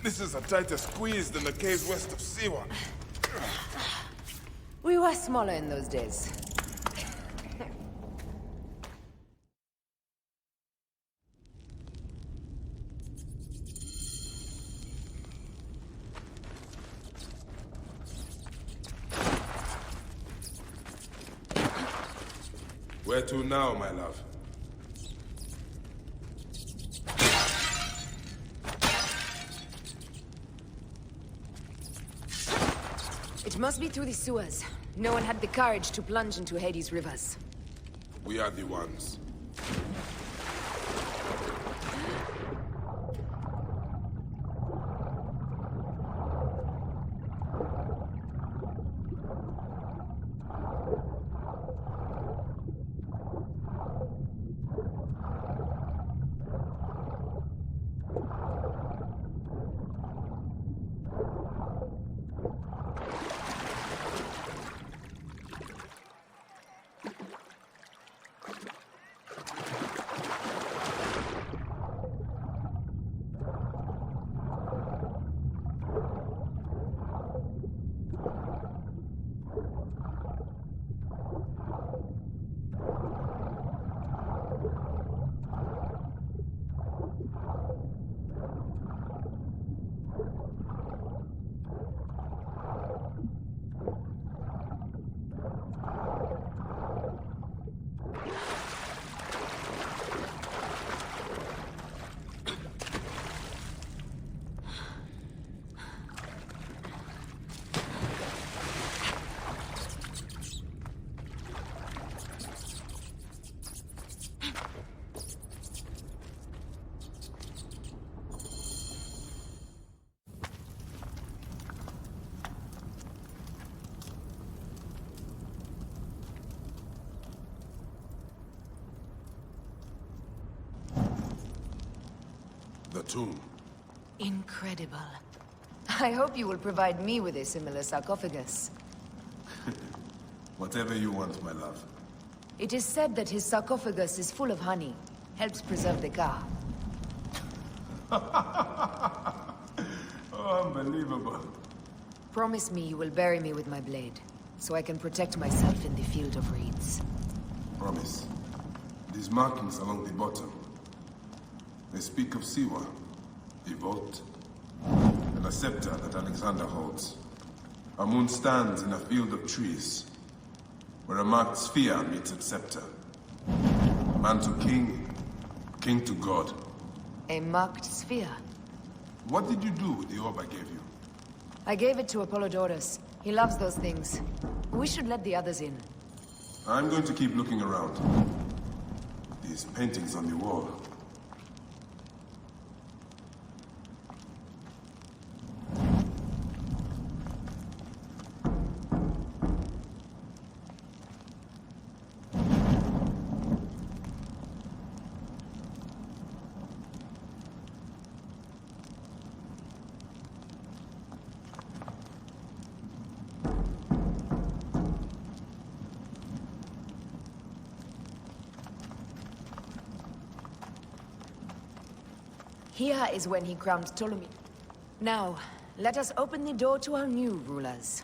This is a tighter squeeze than the caves west of Siwa. We were smaller in those days. Where to now, my love? It must be through the sewers. No one had the courage to plunge into Hades' rivers. We are the ones. The tomb. Incredible. I hope you will provide me with a similar sarcophagus. Whatever you want, my love. It is said that his sarcophagus is full of honey. Helps preserve the car. Oh, unbelievable. Promise me you will bury me with my blade, so I can protect myself in the field of reeds. Promise. These markings along the bottom. They speak of Siwa, a vault, and a scepter that Alexander holds. Our moon stands in a field of trees, where a marked sphere meets its scepter. Man to king, king to god. A marked sphere. What did you do with the orb I gave you? I gave it to Apollodorus. He loves those things. We should let the others in. I'm going to keep looking around. These paintings on the wall. Here is when he crowned Ptolemy. Now, let us open the door to our new rulers.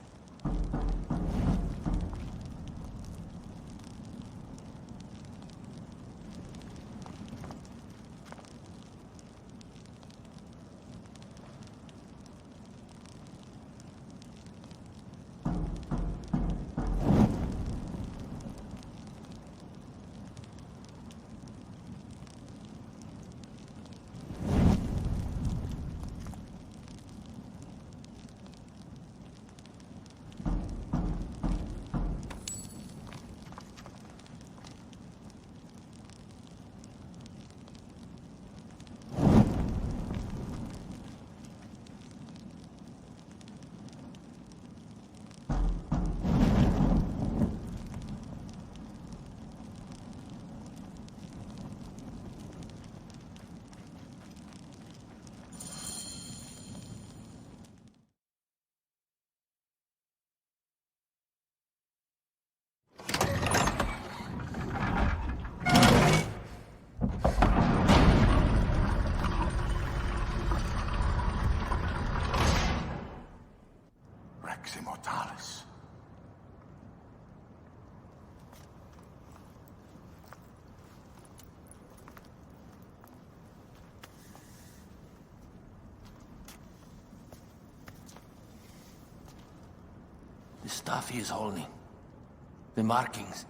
The stuff he is holding. The markings.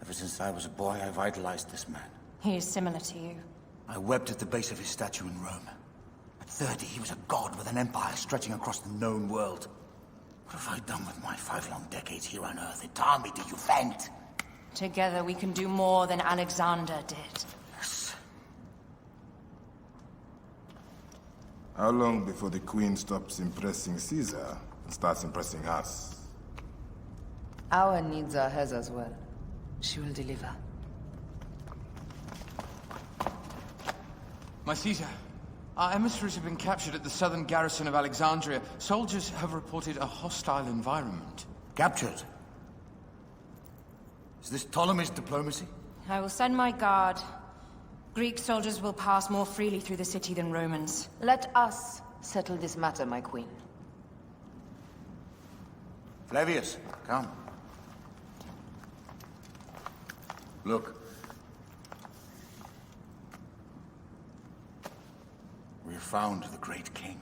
Ever since I was a boy, I've idolized this man. He is similar to you. I wept at the base of his statue in Rome. At 30, he was a god with an empire stretching across the known world. What have I done with my 5 long decades here on Earth? It army to defend. Together we can do more than Alexander did. Yes. How long before the Queen stops impressing Caesar and starts impressing us? Our needs are hers as well. She will deliver. My Caesar, our emissaries have been captured at the southern garrison of Alexandria. Soldiers have reported a hostile environment. Captured? Is this Ptolemy's diplomacy? I will send my guard. Greek soldiers will pass more freely through the city than Romans. Let us settle this matter, my queen. Flavius, come. Look. We have found the great king.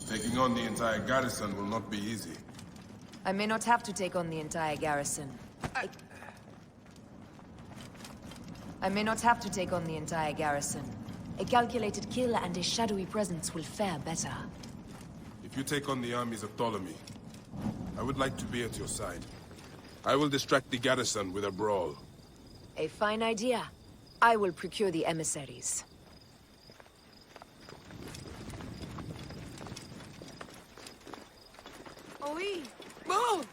Taking on the entire garrison will not be easy. I may not have to take on the entire garrison. I may not have to take on the entire garrison. A calculated kill and a shadowy presence will fare better. If you take on the armies of Ptolemy, I would like to be at your side. I will distract the garrison with a brawl. A fine idea. I will procure the emissaries. Oui. Move!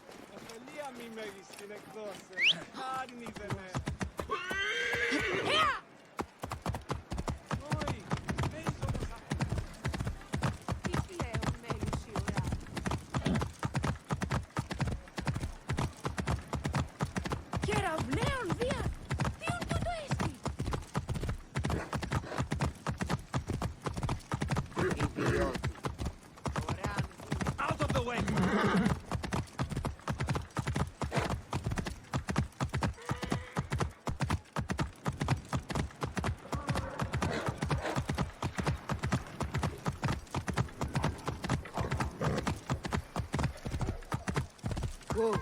Out of the way! Whoa.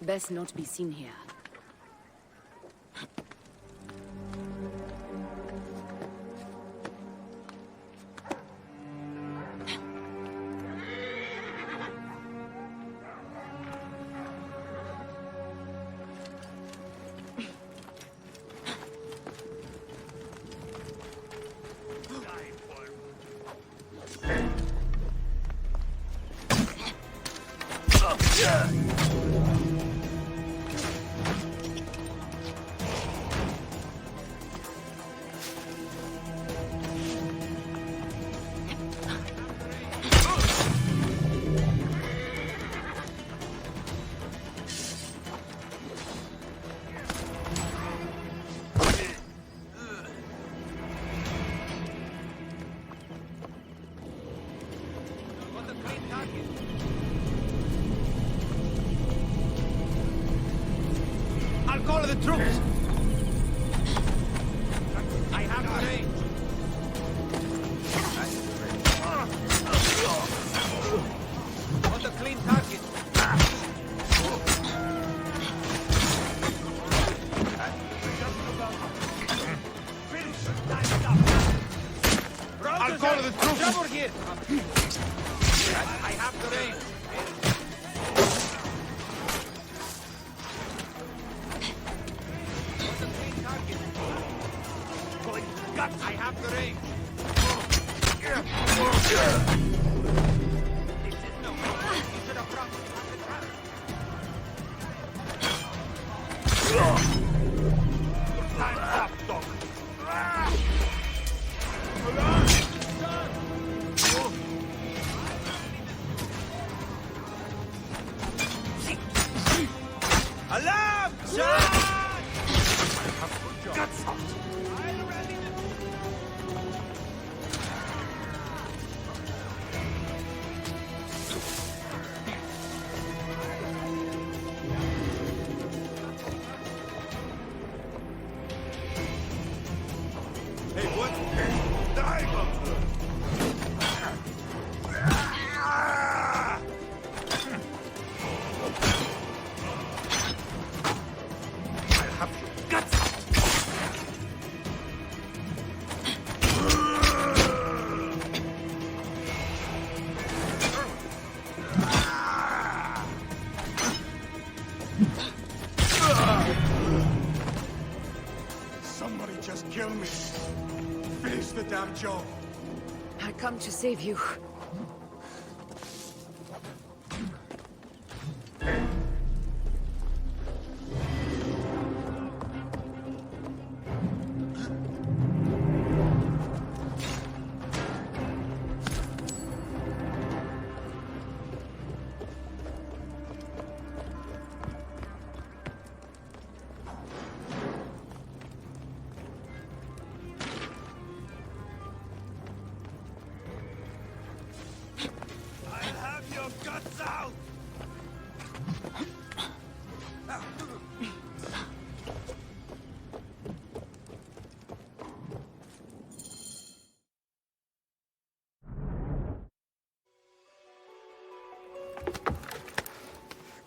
Best not be seen here. I'll call the troops! I have the range! Want a clean target! I'll call the troops! Over here! I have the range! I have the range. Time's up, Doc. Alarm! Charge! Guts out! I'm ready to... job. I come to save you.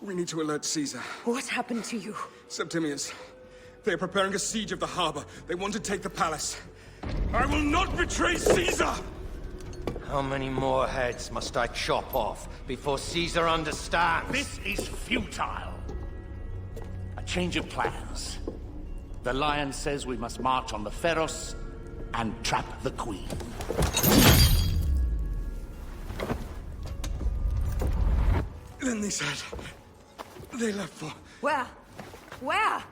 We need to alert Caesar. What happened to you? Septimius. They are preparing a siege of the harbor. They want to take the palace. I will not betray Caesar! How many more heads must I chop off before Caesar understands? This is futile. A change of plans. The Lion says we must march on the Pharos and trap the Queen. Then they said... they left for... Where? Where?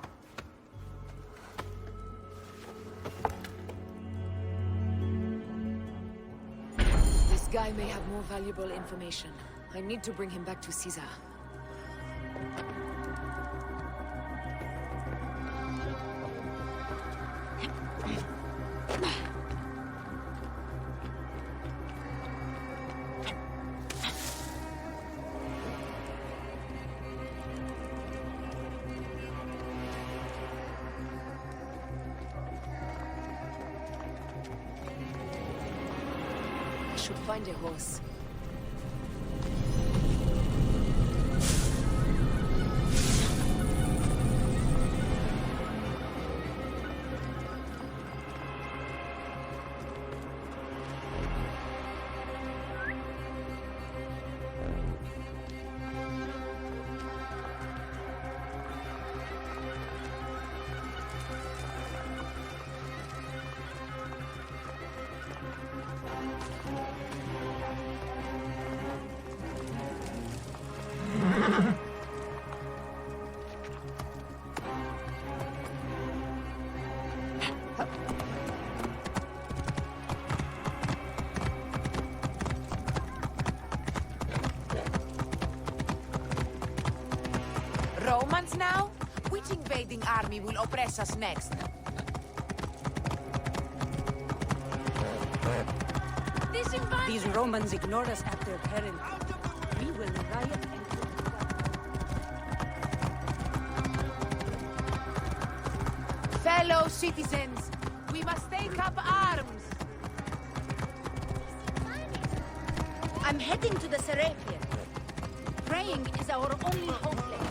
This guy may have more valuable information. I need to bring him back to Caesar. Should find a horse. Romans now? Which invading army will oppress us next? These Romans ignore us at their peril. We will riot and... Fellow citizens, we must take up arms. I'm heading to the Serapia. Praying is our only hope left.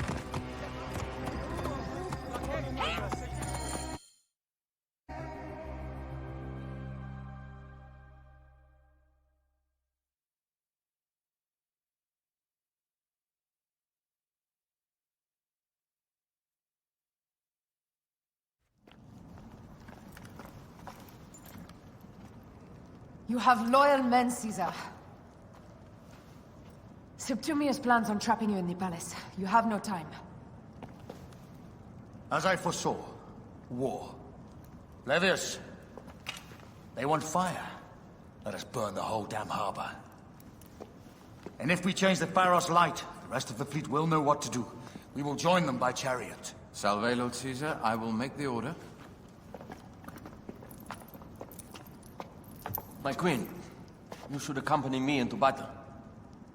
You have loyal men, Caesar. Septimius plans on trapping you in the palace. You have no time. As I foresaw, war. Levius, they want fire. Let us burn the whole damn harbor. And if we change the Pharos light, the rest of the fleet will know what to do. We will join them by chariot. Salve, Lord Caesar. I will make the order. My queen, you should accompany me into battle.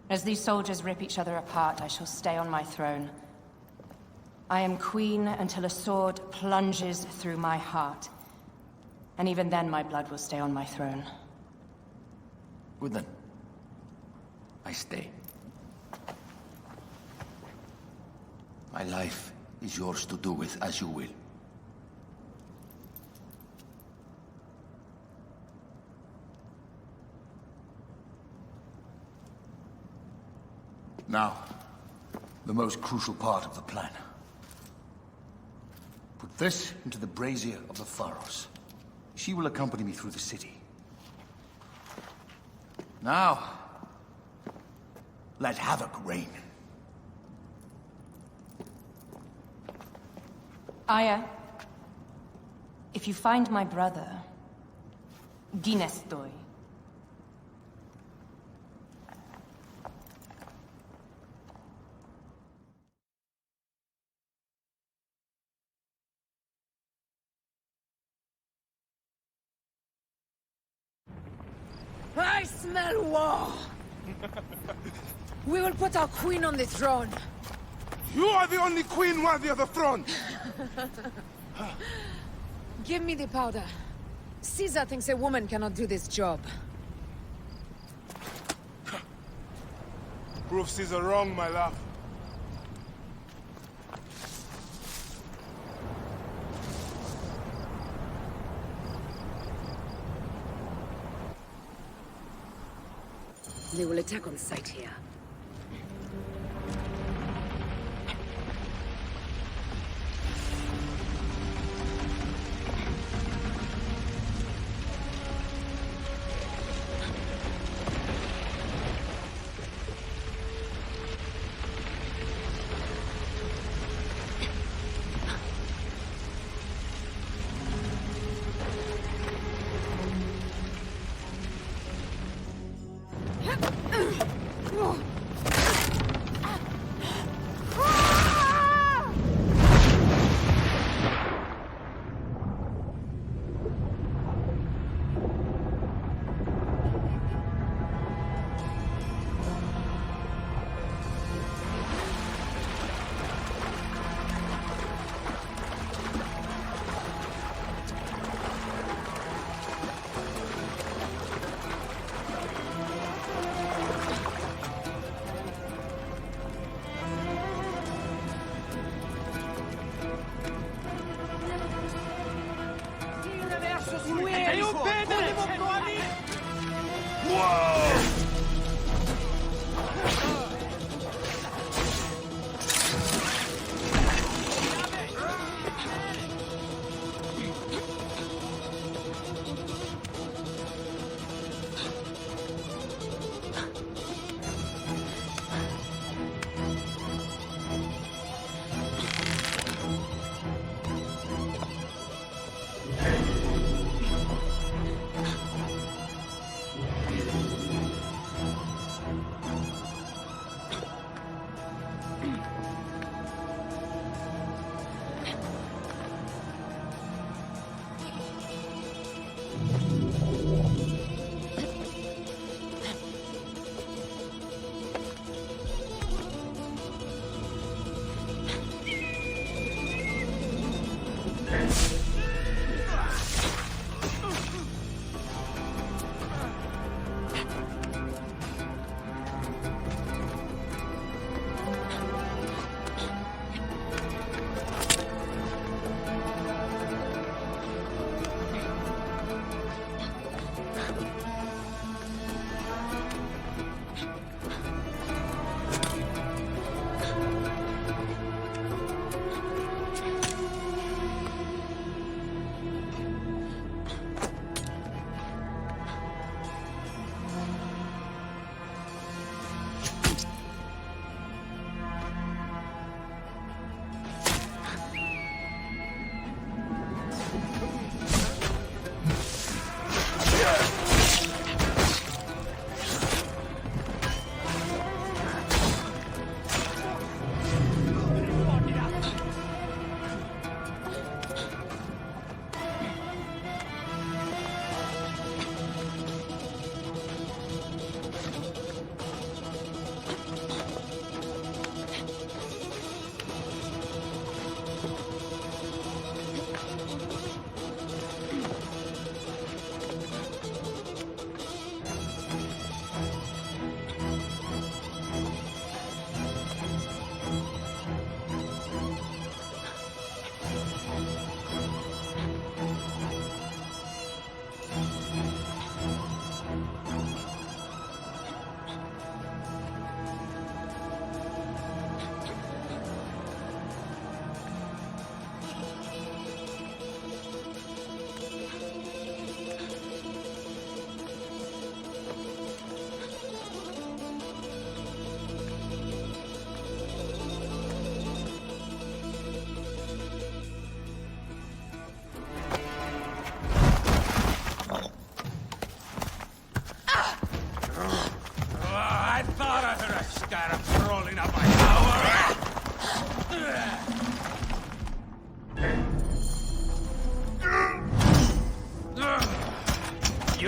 As these soldiers rip each other apart, I shall stay on my throne. I am queen until a sword plunges through my heart. And even then, my blood will stay on my throne. Good then. I stay. My life is yours to do with as you will. Now, the most crucial part of the plan. Put this into the brazier of the Pharos. She will accompany me through the city. Now, let havoc reign. Aya, if you find my brother, Ginestoy. I smell war! We will put our queen on the throne. You are the only queen worthy of the throne! Give me the powder. Caesar thinks a woman cannot do this job. Prove Caesar wrong, my love. They will attack on sight here.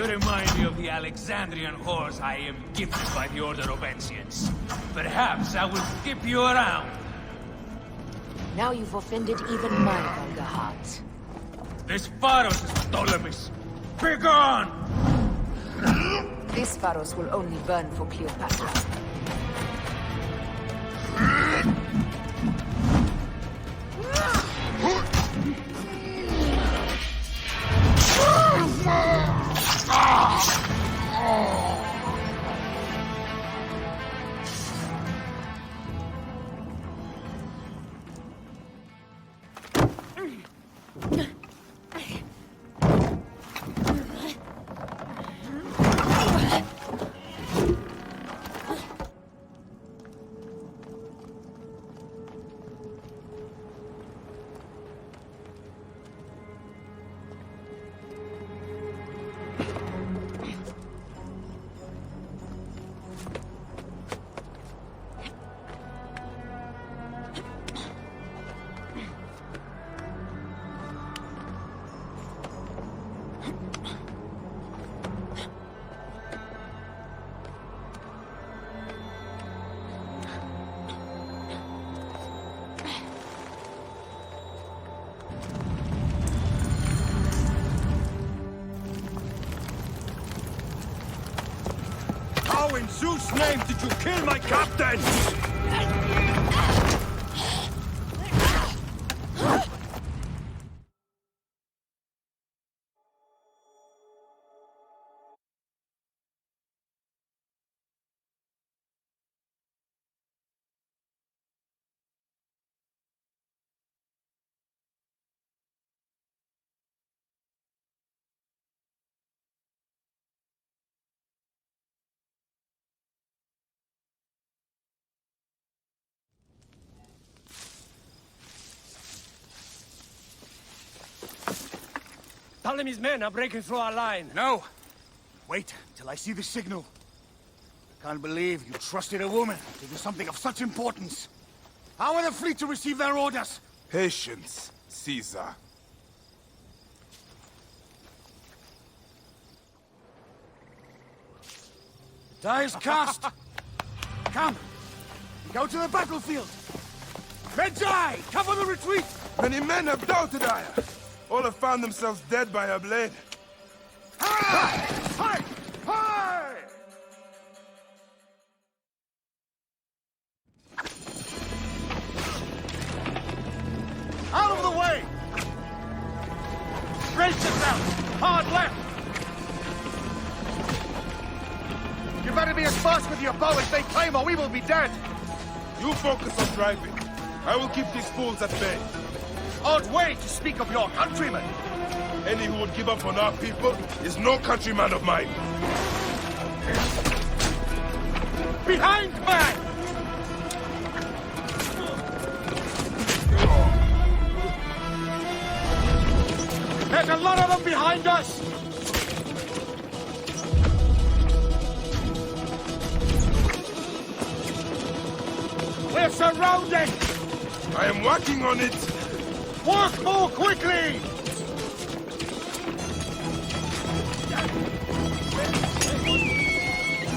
You remind me of the Alexandrian horse I am gifted by the Order of Ancients. Perhaps I will skip you around. Now you've offended even my vulgar heart. This Pharos is Ptolemy's. Begone! This Pharos will only burn for Cleopatra. How in Zeus' name did you kill my captain? Ptolemy's men are breaking through our line. No! Wait till I see the signal. I can't believe you trusted a woman to do something of such importance. How are the fleet to receive their orders? Patience, Caesar. Die is cast! Come! Go to the battlefield! Medjay! Cover the retreat! Many men have doubted Aya. All have found themselves dead by her blade. Hi! Hi! Hi! Out of the way! Brace yourself! Hard left! You better be as fast with your bow as they claim, or we will be dead! You focus on driving. I will keep these fools at bay. Odd way to speak of your countrymen! Any who would give up on our people is no countryman of mine. Behind, man! There's a lot of them behind us! We're surrounded! I am working on it! Work more quickly!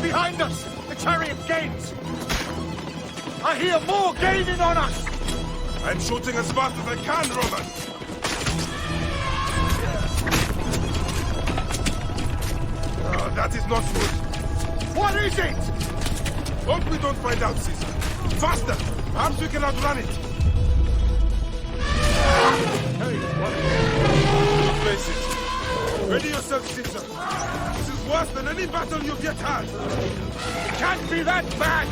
Behind us! The chariot gains! I hear more gaining on us! I'm shooting as fast as I can, Roman! Oh, that is not good. What is it? Hope we don't find out, Caesar. Faster! Perhaps we can outrun it! Hey, what? Face it. Ready yourself, Caesar. This is worse than any battle you've yet had. It can't be that bad!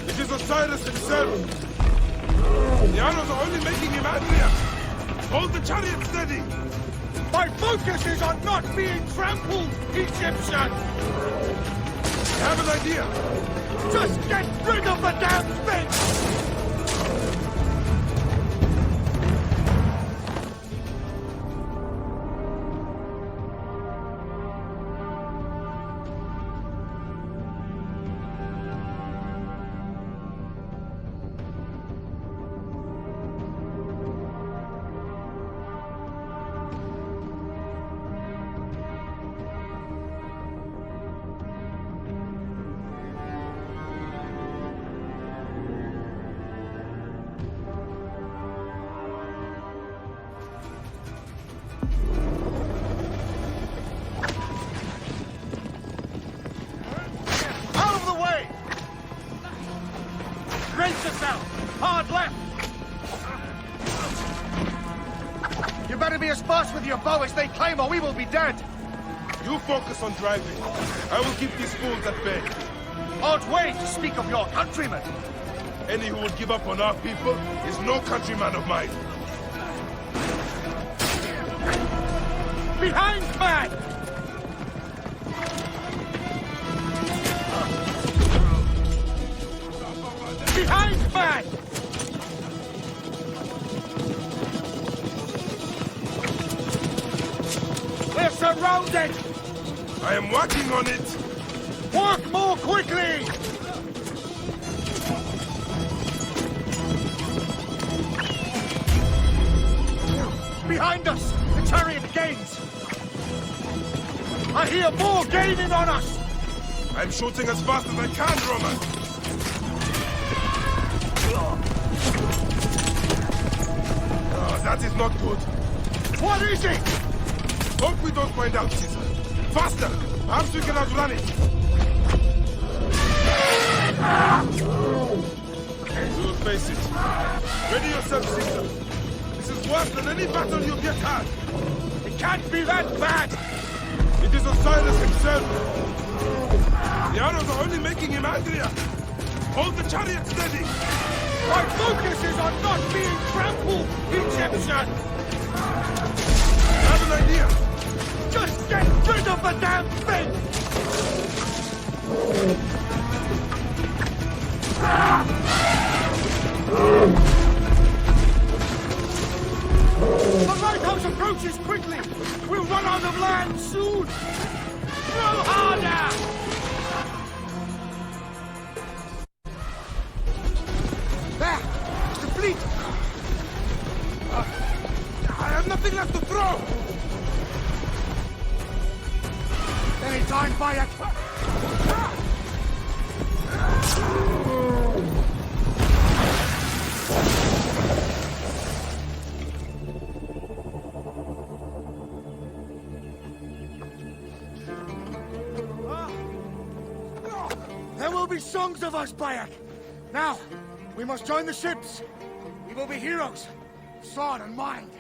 It is Osiris himself. The arrows are only making him angrier. Hold the chariot steady. My focus is on not being trampled, Egyptian! I have an idea. Just get rid of the damn thing! Hard left! You better be as fast with your bow as they claim, or we will be dead! You focus on driving. I will keep these fools at bay. Odd way to speak of your countrymen! Any who would give up on our people is no countryman of mine. Behind, man! Behind, man! We're surrounded! I am working on it! Work more quickly! Behind us! The chariot gains! I hear more gaining on us! I'm shooting as fast as I can, Roman! Oh, that is not good. What is it? Hope we don't find out, Caesar. Faster! Perhaps we can outrun it! We will face it. Ready yourself, Caesar. This is worse than any battle you've yet had. It can't be that bad! It is Osiris himself. The arrows are only making him angrier. Hold the chariot steady. My focus is on not being trampled, Egyptian! I have an idea. Just get rid of the damn thing! The lighthouse approaches quickly! We'll run out of land soon! Throw harder! There! The fleet! I have nothing left to throw! Any time, Bayek! There will be songs of us, Bayek! Now, we must join the ships! We will be heroes, sword and mind!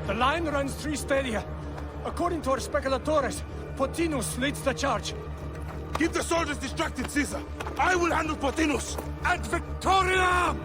The line runs 3 stadia. According to our speculatores, Pothinus leads the charge. Keep the soldiers distracted, Caesar. I will handle Pothinus. And Victoria!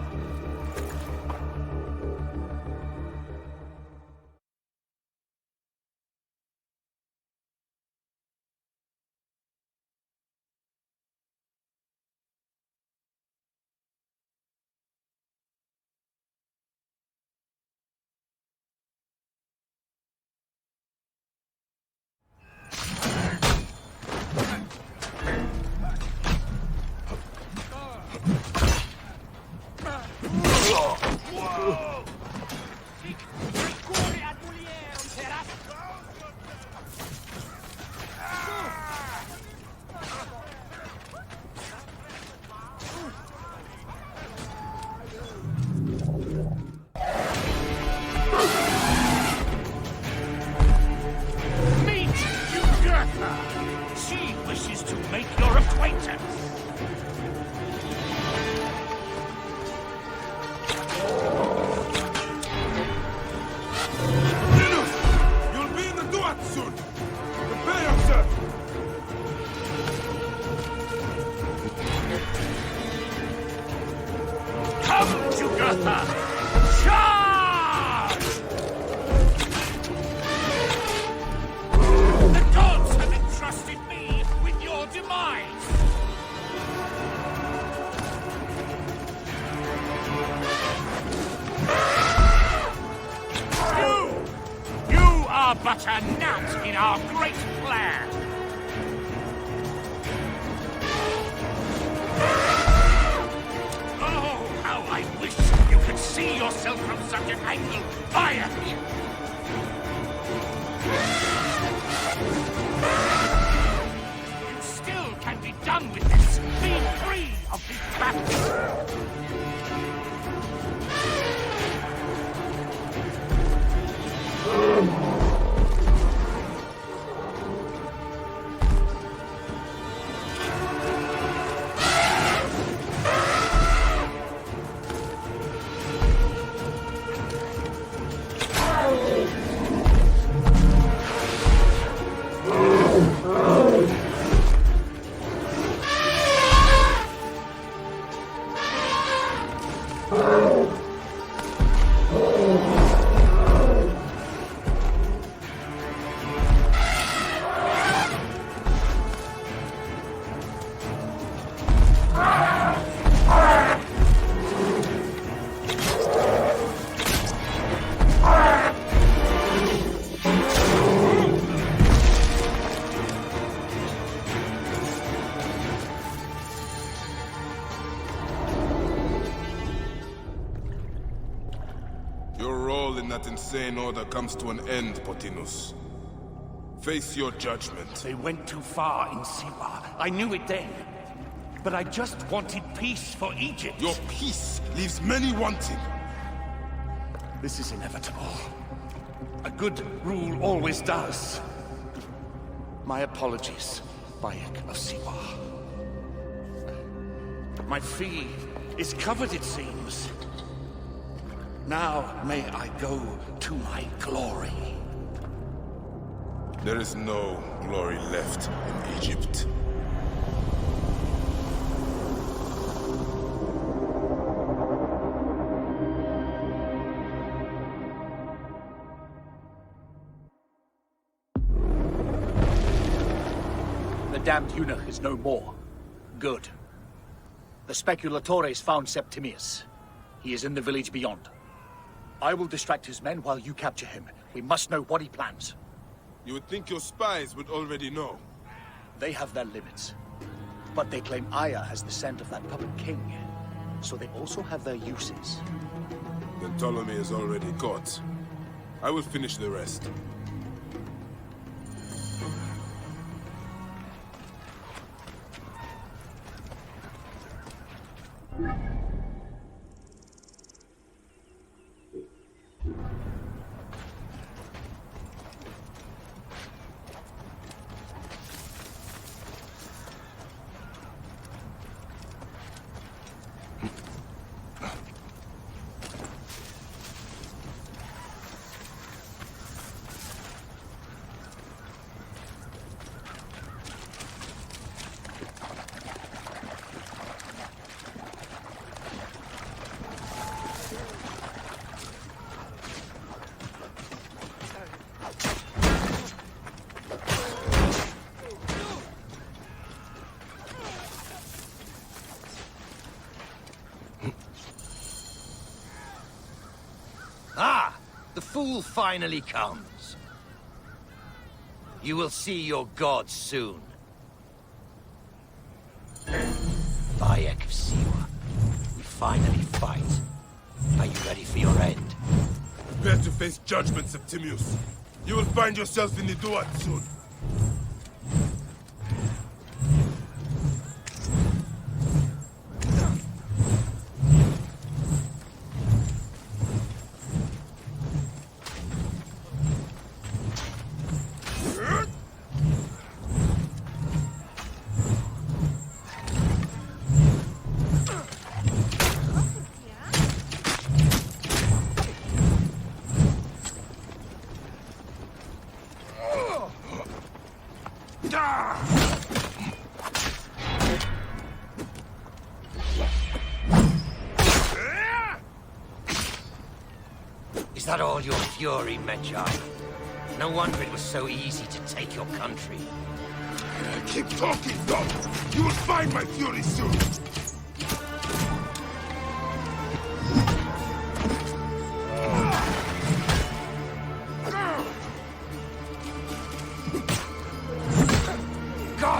such a gnat in our great plan! Oh, how I wish you could see yourself from such an angle! Fire! You still can be done with this! Be free of this battle! That insane order comes to an end, Pothinus. Face your judgment. They went too far in Siwa. I knew it then. But I just wanted peace for Egypt. Your peace leaves many wanting. This is inevitable. A good rule always does. My apologies, Bayek of Siwa. My fee is covered, it seems. Now may I go to my glory. There is no glory left in Egypt. The damned eunuch is no more. Good. The speculatores found Septimius. He is in the village beyond. I will distract his men while you capture him. We must know what he plans. You would think your spies would already know. They have their limits. But they claim Aya has the scent of that puppet king. So they also have their uses. Then Ptolemy is already caught. I will finish the rest. The fool finally comes. You will see your gods soon. Bayek of Siwa, we finally fight. Are you ready for your end? Prepare to face judgment, Septimius. You will find yourself in the Duat soon. Is that all your fury, Medjay? No wonder it was so easy to take your country. Keep talking, dog! You will find my fury soon!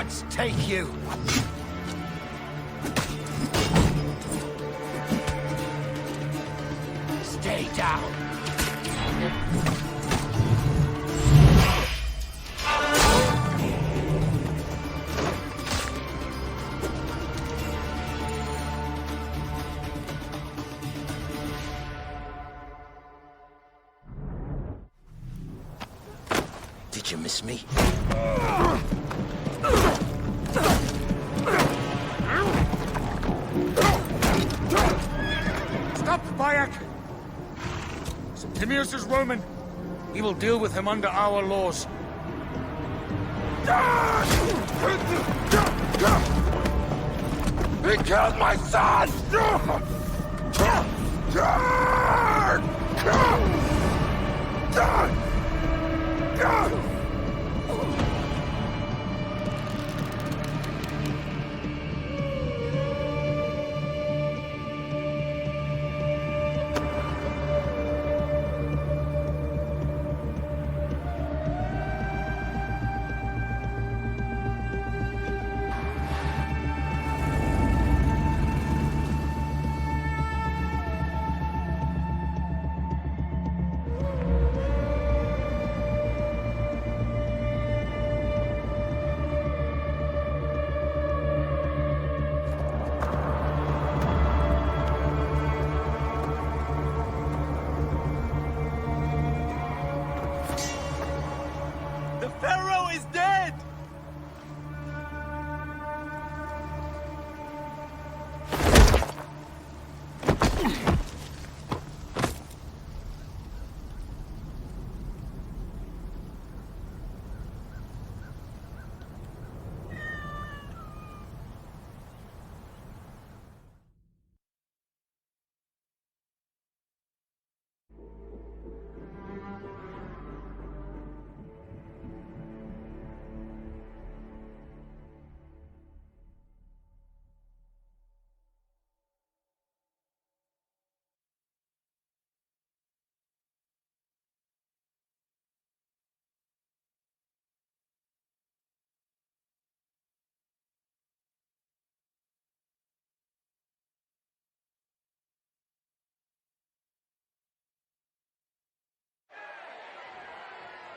gods take you! Stay down! Did you miss me? Stop, Bayek! Septimius is Roman. We will deal with him under our laws. He killed my son! The Pharaoh is dead!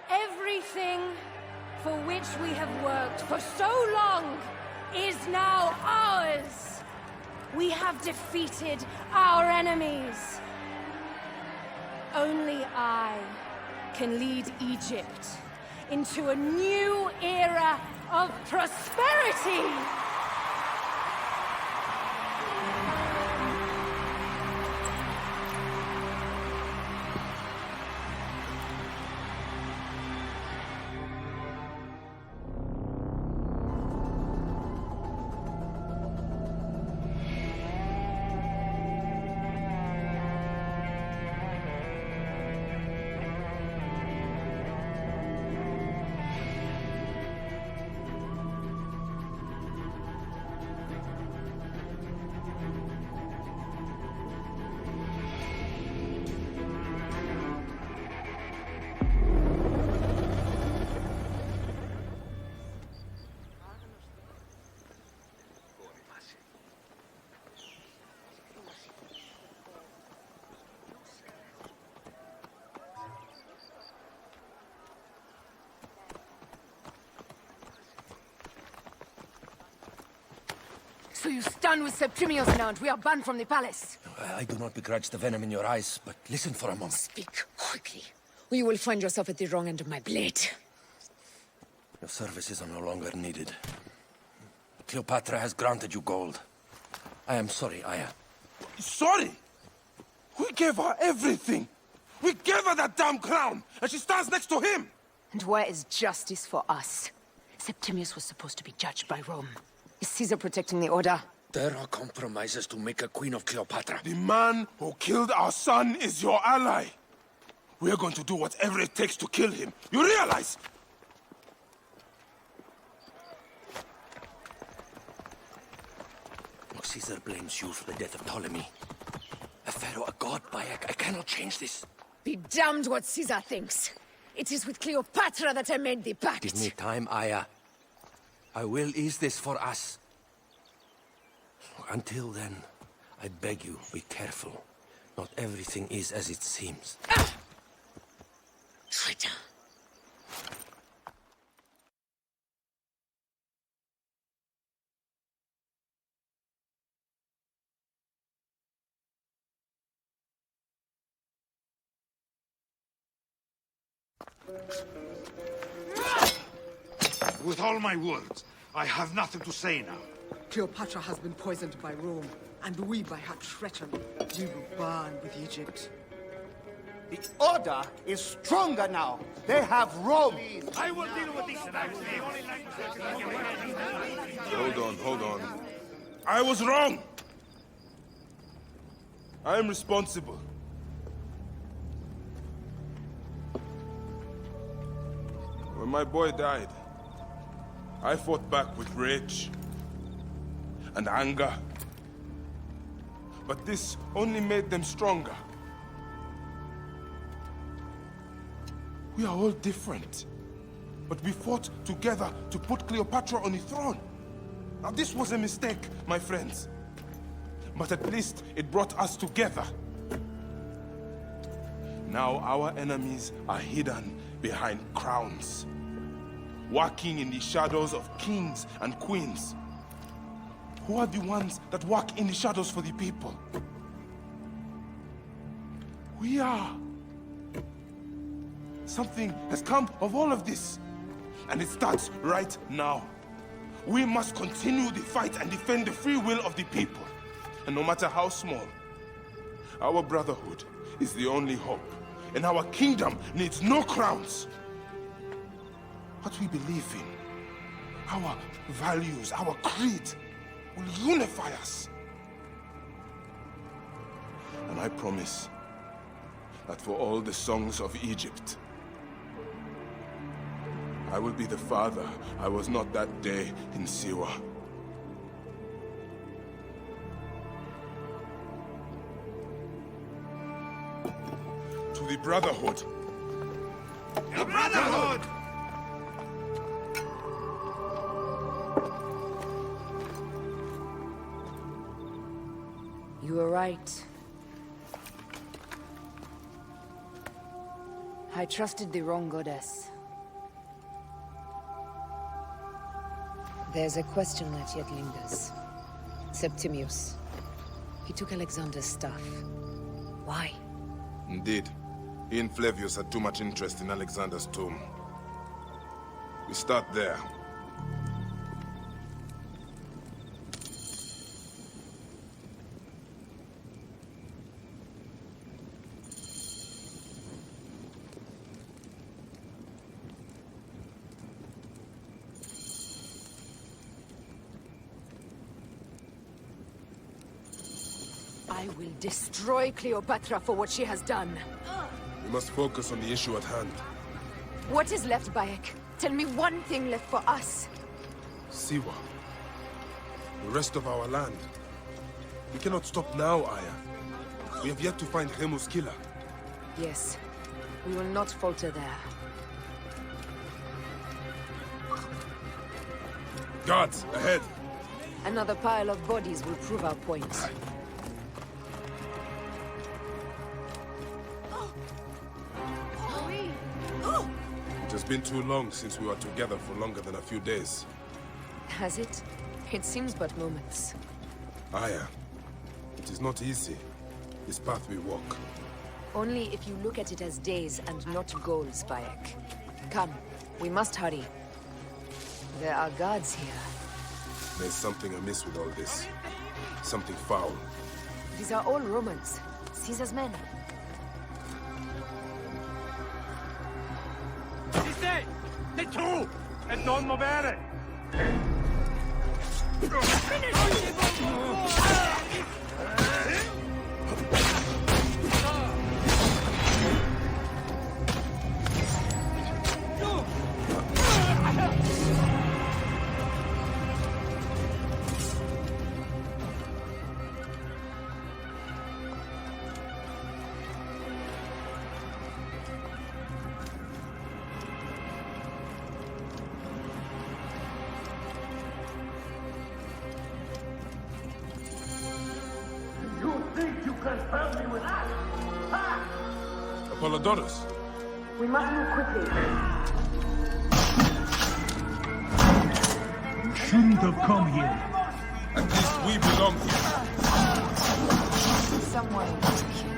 Everything for which we have worked for so long is now ours. We have defeated our enemies. Only I can lead Egypt into a new era of prosperity. So you stand with Septimius now, and we are banned from the palace. I do not begrudge the venom in your eyes, but listen for a moment. Speak quickly, or you will find yourself at the wrong end of my blade. Your services are no longer needed. Cleopatra has granted you gold. I am sorry, Aya. Sorry? We gave her everything. We gave her that damn crown, and she stands next to him. And where is justice for us? Septimius was supposed to be judged by Rome. Is Caesar protecting the order? There are compromises to make a queen of Cleopatra. The man who killed our son is your ally. We're going to do whatever it takes to kill him. You realize? Look, Caesar blames you for the death of Ptolemy. A pharaoh, a god, Bayek. I cannot change this. Be damned what Caesar thinks. It is with Cleopatra that I made the pact. Give me time, Aya. I will ease this for us. Until then, I beg you, be careful. Not everything is as it seems. Traitor. With all my words, I have nothing to say now. Cleopatra has been poisoned by Rome, and we by her treachery. We will burn with Egypt. The Order is stronger now. They have Rome. I will deal with this. Hold on. I was wrong! I am responsible. When my boy died, I fought back with rage and anger. But this only made them stronger. We are all different. But we fought together to put Cleopatra on the throne. Now this was a mistake, my friends. But at least it brought us together. Now our enemies are hidden behind crowns, walking in the shadows of kings and queens. Who are the ones that walk in the shadows for the people? We are. Something has come of all of this, and it starts right now. We must continue the fight and defend the free will of the people. And no matter how small, our brotherhood is the only hope, and our kingdom needs no crowns. What we believe in, our values, our creed, will unify us. And I promise that for all the songs of Egypt, I will be the father I was not that day in Siwa. To the Brotherhood. The Brotherhood! You were right. I trusted the wrong goddess. There's a question that yet lingers. Septimius. He took Alexander's stuff. Why? Indeed. He and Flavius had too much interest in Alexander's tomb. We start there. I will destroy Cleopatra for what she has done. We must focus on the issue at hand. What is left, Bayek? Tell me one thing left for us. Siwa. The rest of our land. We cannot stop now, Aya. We have yet to find Remu's killer. Yes. We will not falter there. Guards, ahead! Another pile of bodies will prove our point. It has been too long since we were together for longer than a few days. Has it? It seems but moments. Aya, it is not easy, this path we walk. Only if you look at it as days and not goals, Bayek. Come, we must hurry. There are guards here. There's something amiss with all this. Something foul. These are all Romans. Caesar's men. Ci sei! Sei tu! E non muovere! Apollodorus. We must move quickly. You shouldn't have come here. At least we belong here. Someone to kill.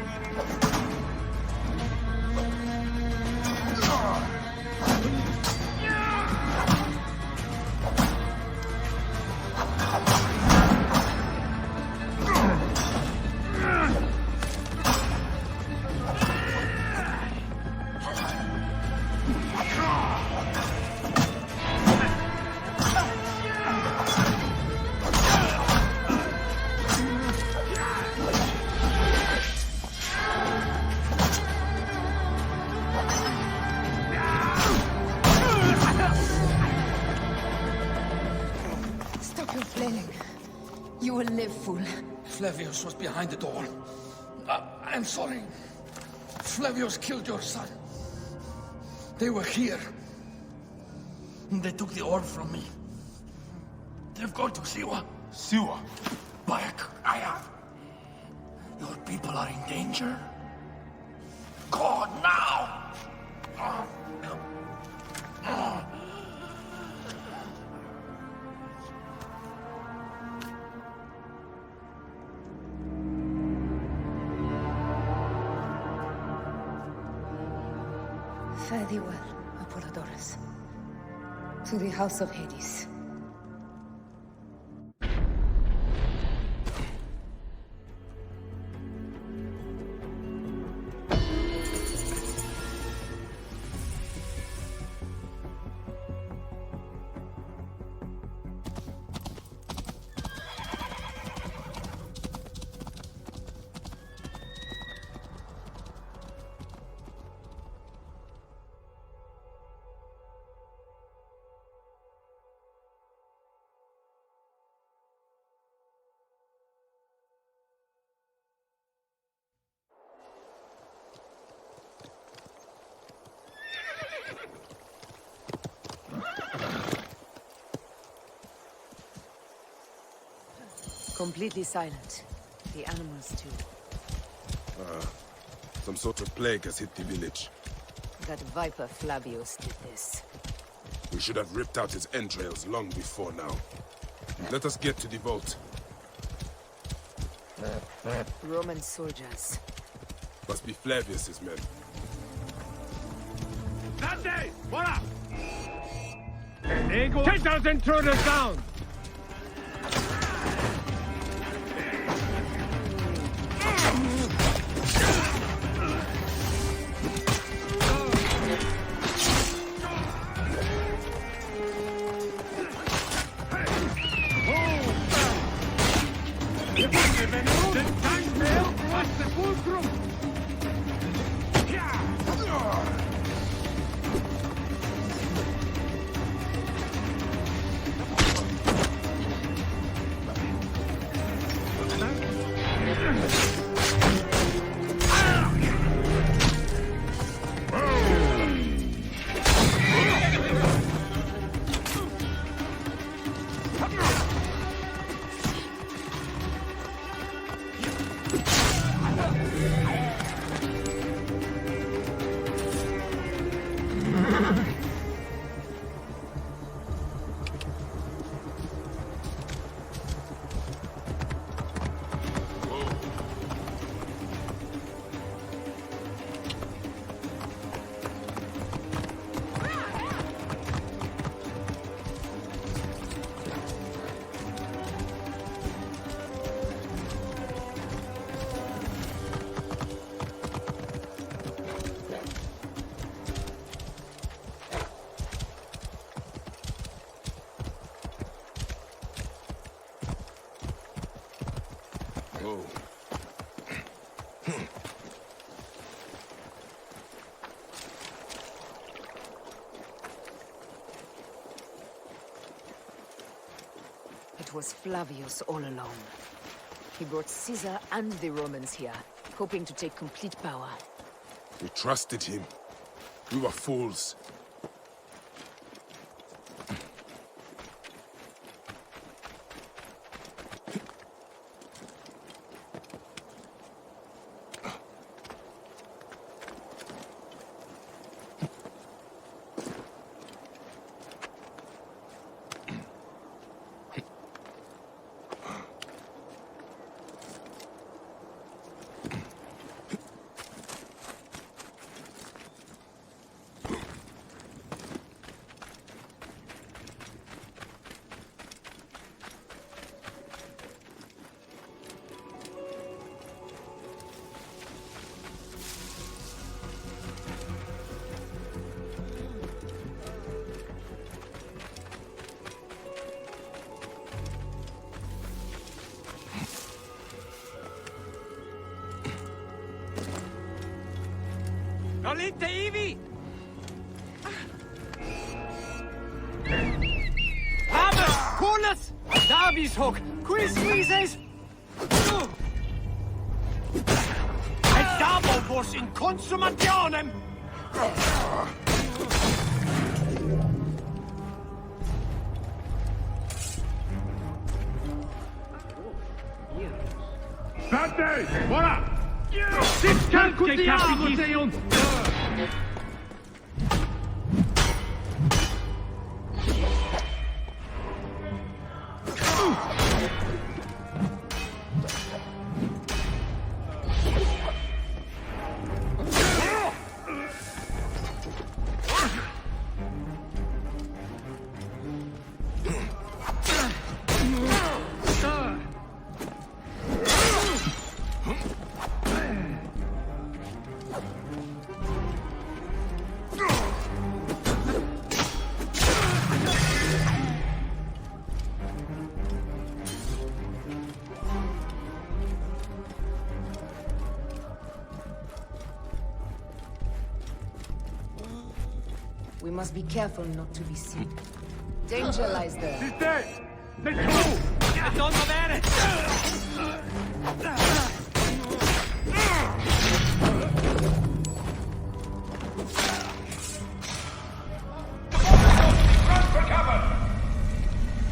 Stop your flailing. You will live, fool. Flavius was behind it all. I'm sorry. Flavius killed your son. They were here. They took the orb from me. They've gone to Siwa. Siwa? Bayek, your people are in danger. Go now! Fare thee well, Apollodorus. To the House of Hades. Completely silent. The animals, too. Some sort of plague has hit the village. That viper Flavius did this. We should have ripped out his entrails long before now. Let us get to the vault. Roman soldiers. Must be Flavius's men. Dante! What up? Take those intruders down! It was Flavius all along. He brought Caesar and the Romans here, hoping to take complete power. We trusted him. We were fools. Volite ivi! Hammers! Corners! Darby's hook! Quiz squeezes! Et dabo vos in consumationem! Fertig! Voilà! Sit calcutiamo, Seon! We must be careful not to be seen. Danger lies there. He's dead! Let's go! Don't bene!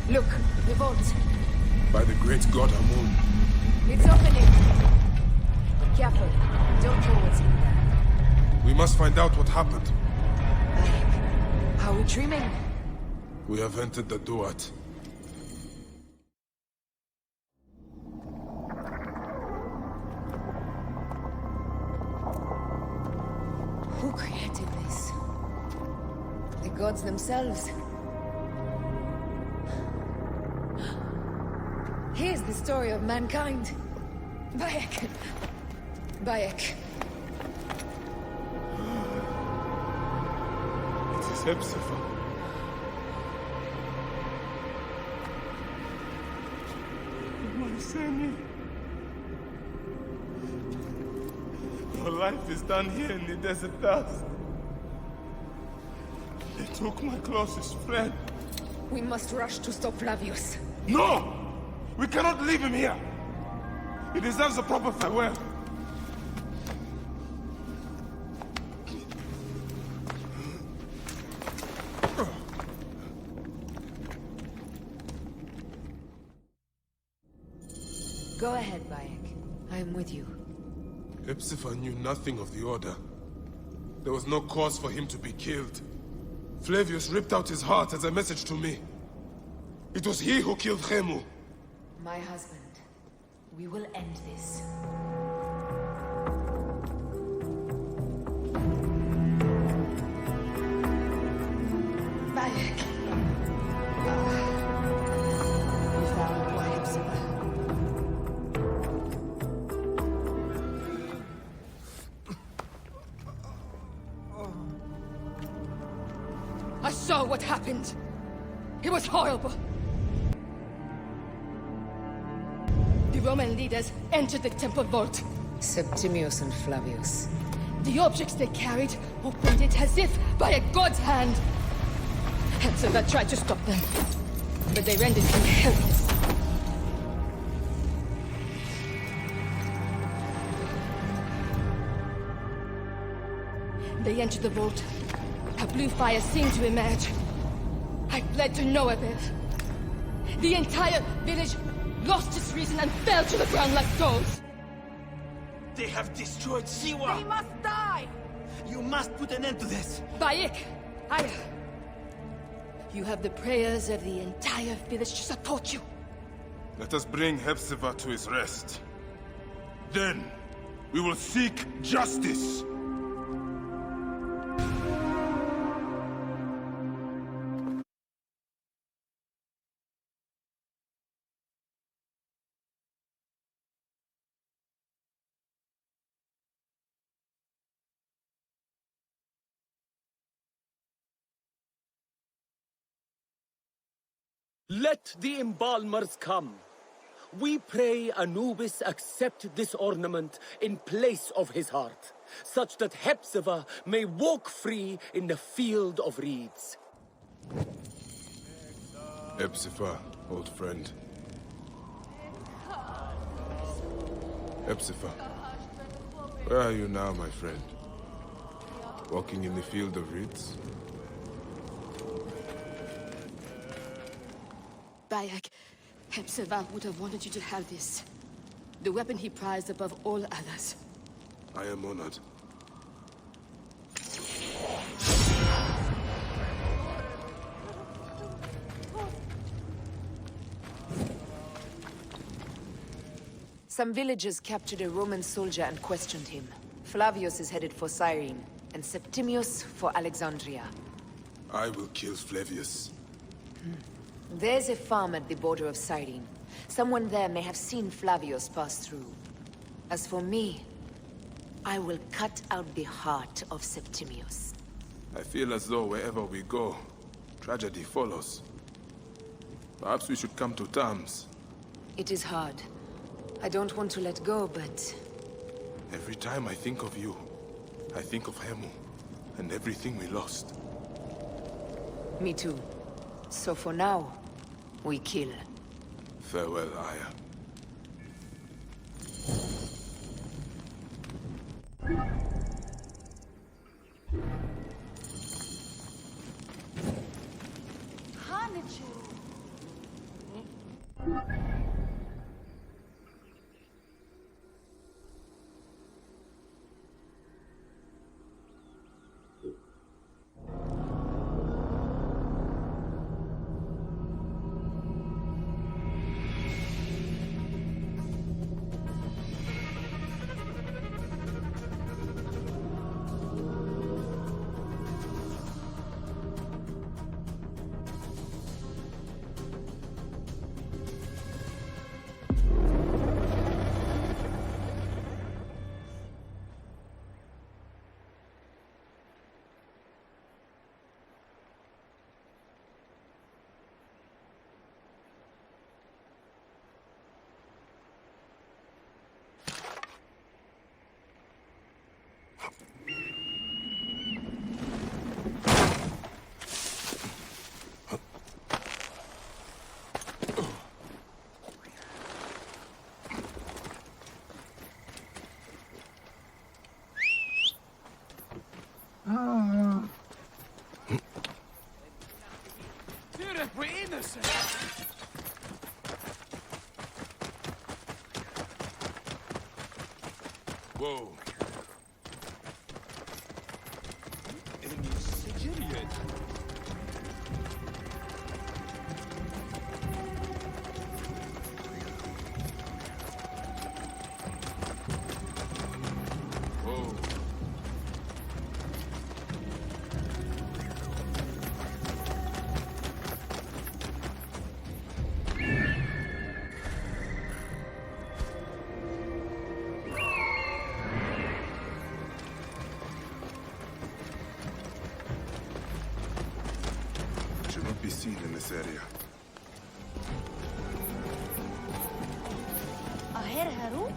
Look, the vault. By the great god Amun. It's opening. Be careful. Don't know what's in there. We must find out what happened. Are we dreaming? We have entered the Duat. Who created this? The gods themselves. Here's the story of mankind. Bayek. Bayek. It is Hepzibah. My son. Your life is done here in the desert dust. They took my closest friend. We must rush to stop Flavius. No! We cannot leave him here! He deserves a proper farewell. Go ahead, Bayek. I am with you. Hepzibah knew nothing of the Order. There was no cause for him to be killed. Flavius ripped out his heart as a message to me. It was he who killed Khemu. My husband. We will end this. Bayek. We found poor Hepzibah. I saw what happened. It was horrible. The Roman leaders entered the temple vault. Septimius and Flavius. The objects they carried opened it as if by a god's hand. Hepzibah tried to stop them, but they rendered him helpless. They entered the vault. A blue fire seemed to emerge. I fled to Noabel. The entire village lost its reason and fell to the ground like dolls. They have destroyed Siwa! They must die! You must put an end to this! Bayek! You have the prayers of the entire village to support you. Let us bring Hepzibah to his rest. Then, we will seek justice. Let the embalmers come. We pray Anubis accept this ornament in place of his heart. such that Hepzibah may walk free in the field of reeds. Hepzibah, old friend. Hepzibah, where are you now, my friend? Walking in the field of reeds? Bayek, Hepzibah would have wanted you to have this. The weapon he prized above all others. I am honored. Some villagers captured a Roman soldier and questioned him. Flavius is headed for Cyrene, and Septimius for Alexandria. I will kill Flavius. There's a farm at the border of Cyrene. Someone there may have seen Flavius pass through. As for me, I will cut out the heart of Septimius. I feel as though wherever we go, tragedy follows. Perhaps we should come to terms. It is hard. I don't want to let go, but... Every time I think of you, I think of Hemu, and everything we lost. Me too. So for now, we kill. Farewell, Aya. We're innocent! Whoa. Enemy Sicilian! Be seen in this area. Aher Haru?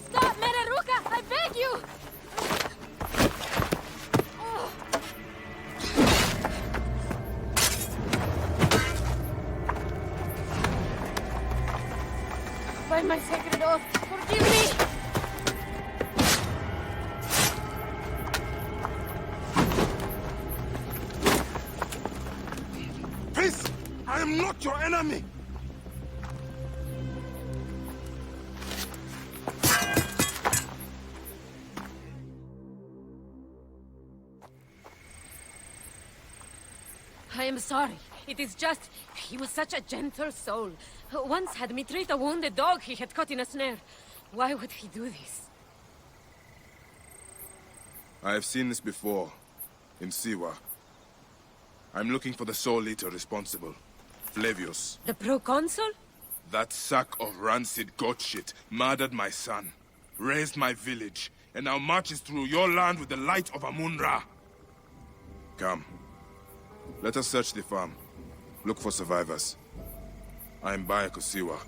Stop, Meneruka! I beg you! By my sacred oath, forgive me! Peace! I am not your enemy! I am sorry. It is just... he was such a gentle soul. Once had me treat a wounded dog he had caught in a snare. Why would he do this? I have seen this before. In Siwa. I'm looking for the Soul Eater responsible. Flavius. The proconsul? That sack of rancid goat shit murdered my son, raised my village, and now marches through your land with the light of Amun-Ra. Come. Let us search the farm. Look for survivors. I am Bayek of Siwa.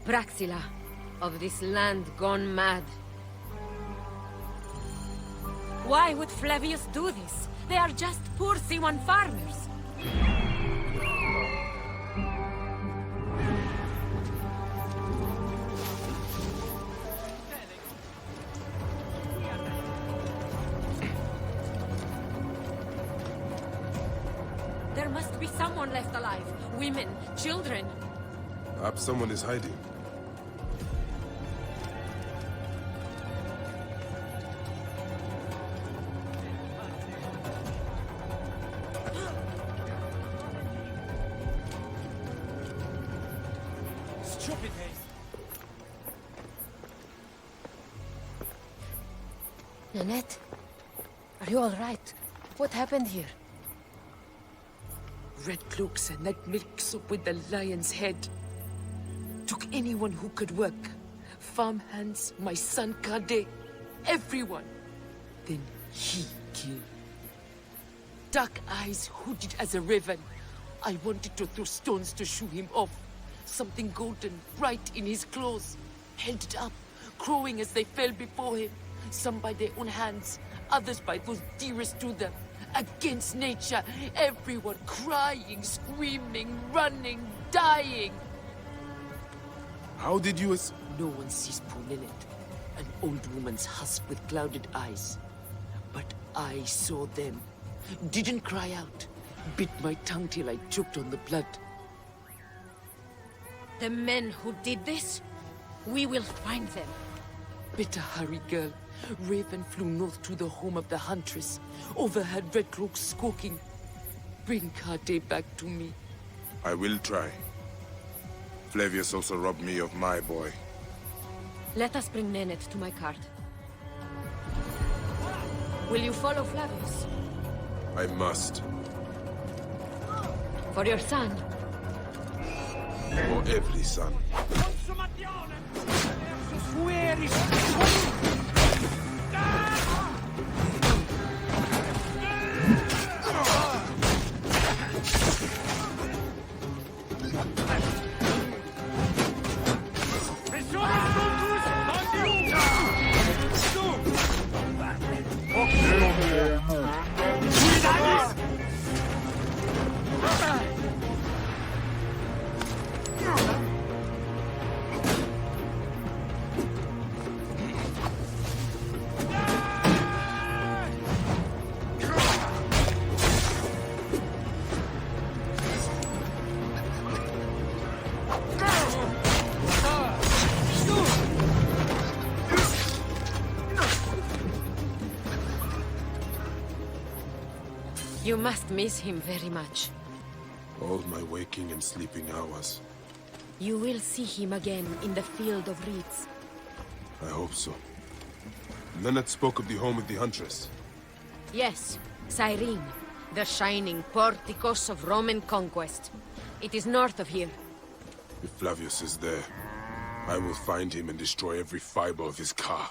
Praxila, of this land gone mad. Why would Flavius do this? They are just poor Siwan farmers. There must be someone left alive. Women, children. Perhaps someone is hiding. Stupid haste. Nanette, are you all right? What happened here? Red cloaks and that milk soup with the lion's head. Took anyone who could work. Farmhands, my son Kade, everyone. Then he killed. Dark eyes hooded as a raven. I wanted to throw stones to shoo him off. Something golden, bright in his claws. Held it up, crowing as they fell before him. Some by their own hands, others by those dearest to them. Against nature, everyone crying, screaming, running, dying. How did you No one sees poor Lilith, an old woman's husk with clouded eyes. But I saw them. Didn't cry out. Bit my tongue till I choked on the blood. The men who did this? We will find them. Better hurry, girl. Raven flew north to the home of the huntress. Overheard red cloaks squawking. Bring Kade back to me. I will try. Flavius also robbed me of my boy. Let us bring Nennet to my cart. Will you follow Flavius? I must. For your son? For every son. You must miss him very much. All my waking and sleeping hours. You will see him again in the field of reeds. I hope so. Nennet spoke of the home of the huntress. Yes, Cyrene, the shining porticos of Roman conquest. It is north of here. If Flavius is there, I will find him and destroy every fiber of his car.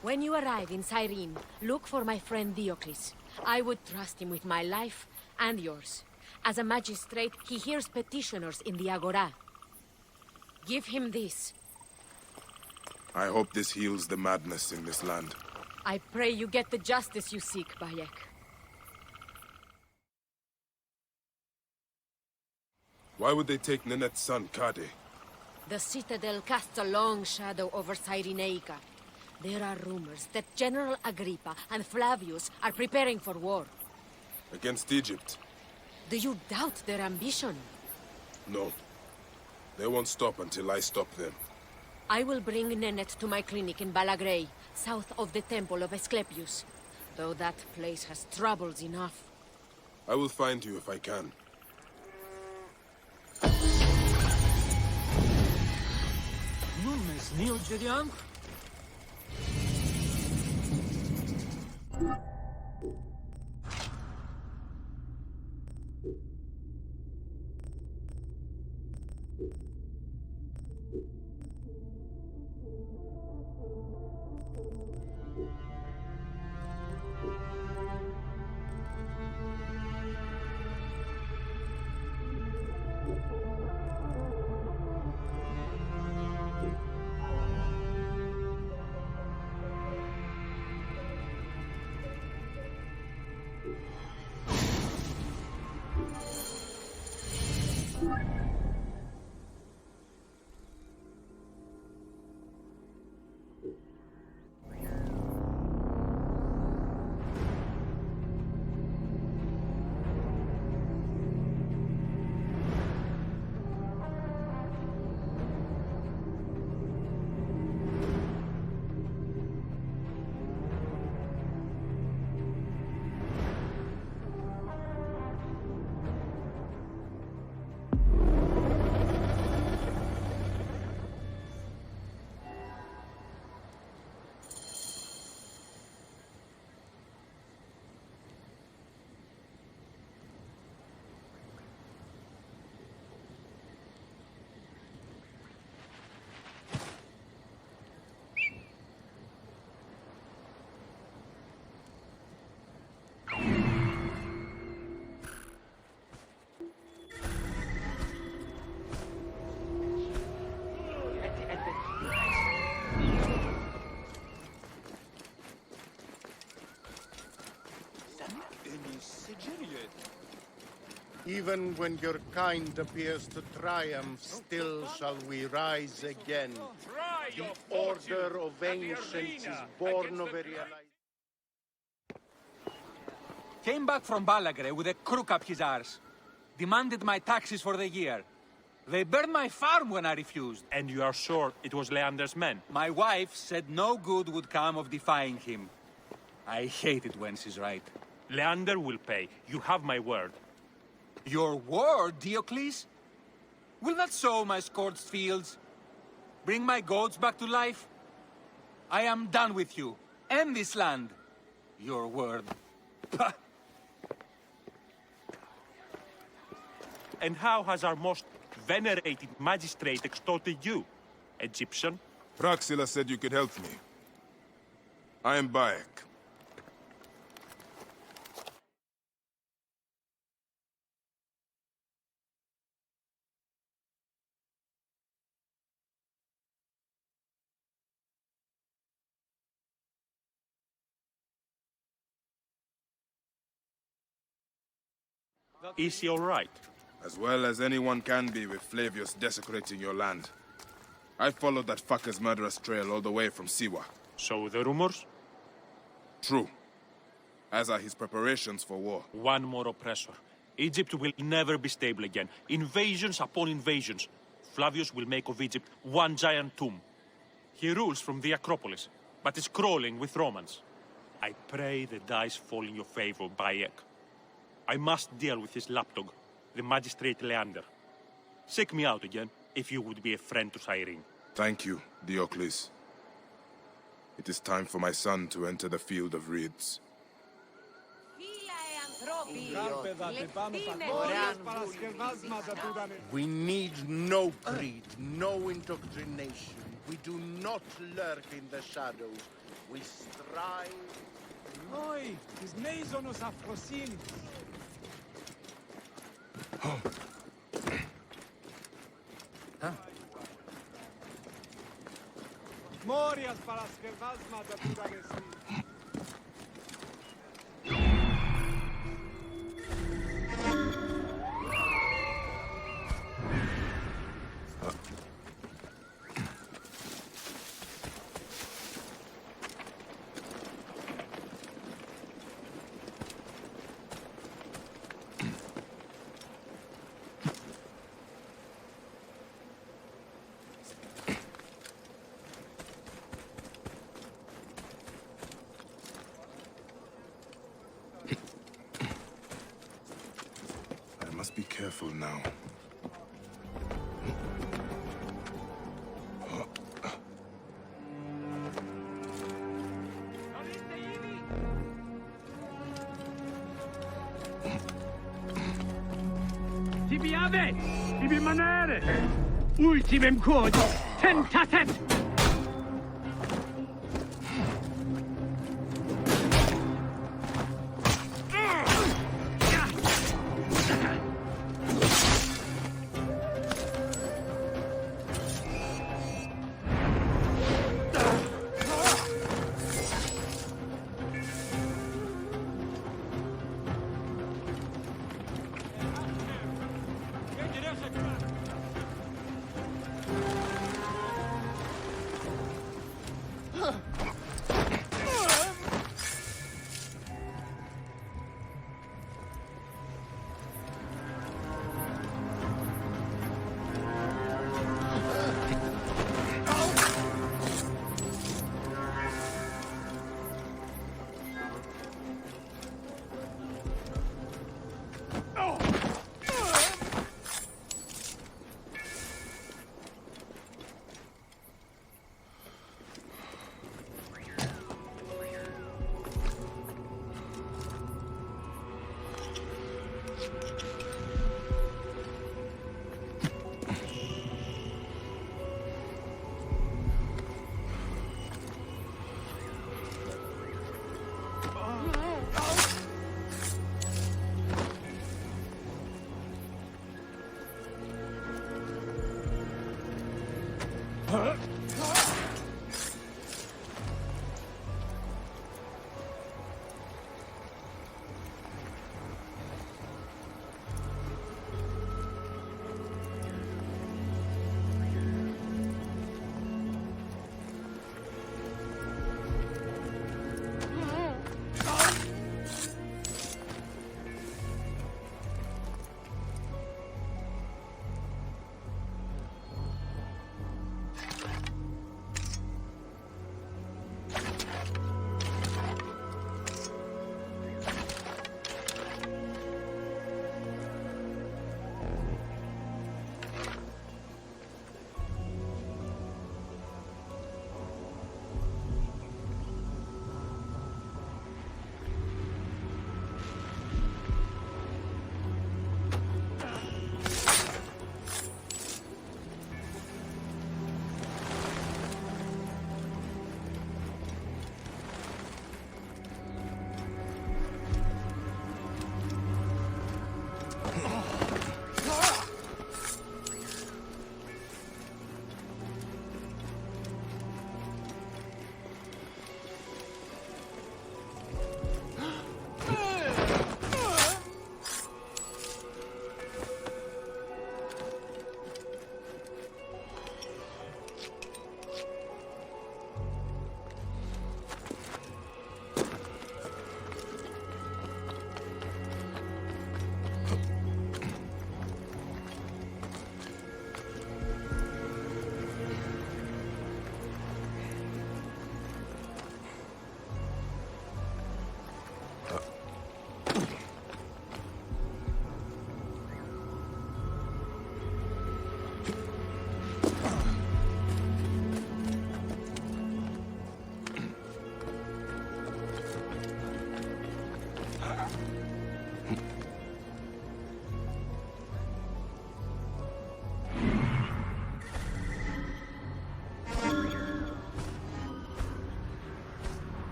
When you arrive in Cyrene, look for my friend Diocles. I would trust him with my life and yours. As a magistrate, he hears petitioners in the Agora. Give him this. I hope this heals the madness in this land. I pray you get the justice you seek, Bayek. Why would they take Nenet's son, Kade? The Citadel casts a long shadow over Cyrenaica. There are rumors that General Agrippa and Flavius are preparing for war. Against Egypt? Do you doubt their ambition? No. They won't stop until I stop them. I will bring Nennet to my clinic in Balagrey, south of the Temple of Asclepius. Though that place has troubles enough. I will find you if I can. Even when your kind appears to triumph, still shall we rise again. The order of ancients is born of a realization. Came back from Balagre with a crook up his arse. Demanded my taxes for the year. They burned my farm when I refused. And you are sure it was Leander's men? My wife said no good would come of defying him. I hate it when she's right. Leander will pay. You have my word. Your word, Diocles? Will that sow my scorched fields? Bring my goats back to life? I am done with you, and this land. Your word. Pah! And how has our most venerated magistrate extorted you, Egyptian? Praxila said you could help me. I am Bayek. Is he all right? As well as anyone can be with Flavius desecrating your land. I followed that fucker's murderous trail all the way from Siwa. So the rumors? True. As are his preparations for war. One more oppressor. Egypt will never be stable again. Invasions upon invasions. Flavius will make of Egypt one giant tomb. He rules from the Acropolis, but is crawling with Romans. I pray the dice fall in your favor, Bayek. I must deal with his lapdog, the magistrate Leander. Seek me out again, if you would be a friend to Cyrene. Thank you, Diocles. It is time for my son to enter the field of reeds. We need no greed, no indoctrination. We do not lurk in the shadows. We strive... Oi, τις μέιζονος αφροσύνης. Μόριας παρασκευάσματα που ήταν εσύ. I must be careful now. Tibi ave! Tibi manere! Ultimem code! Tentatet! Oh.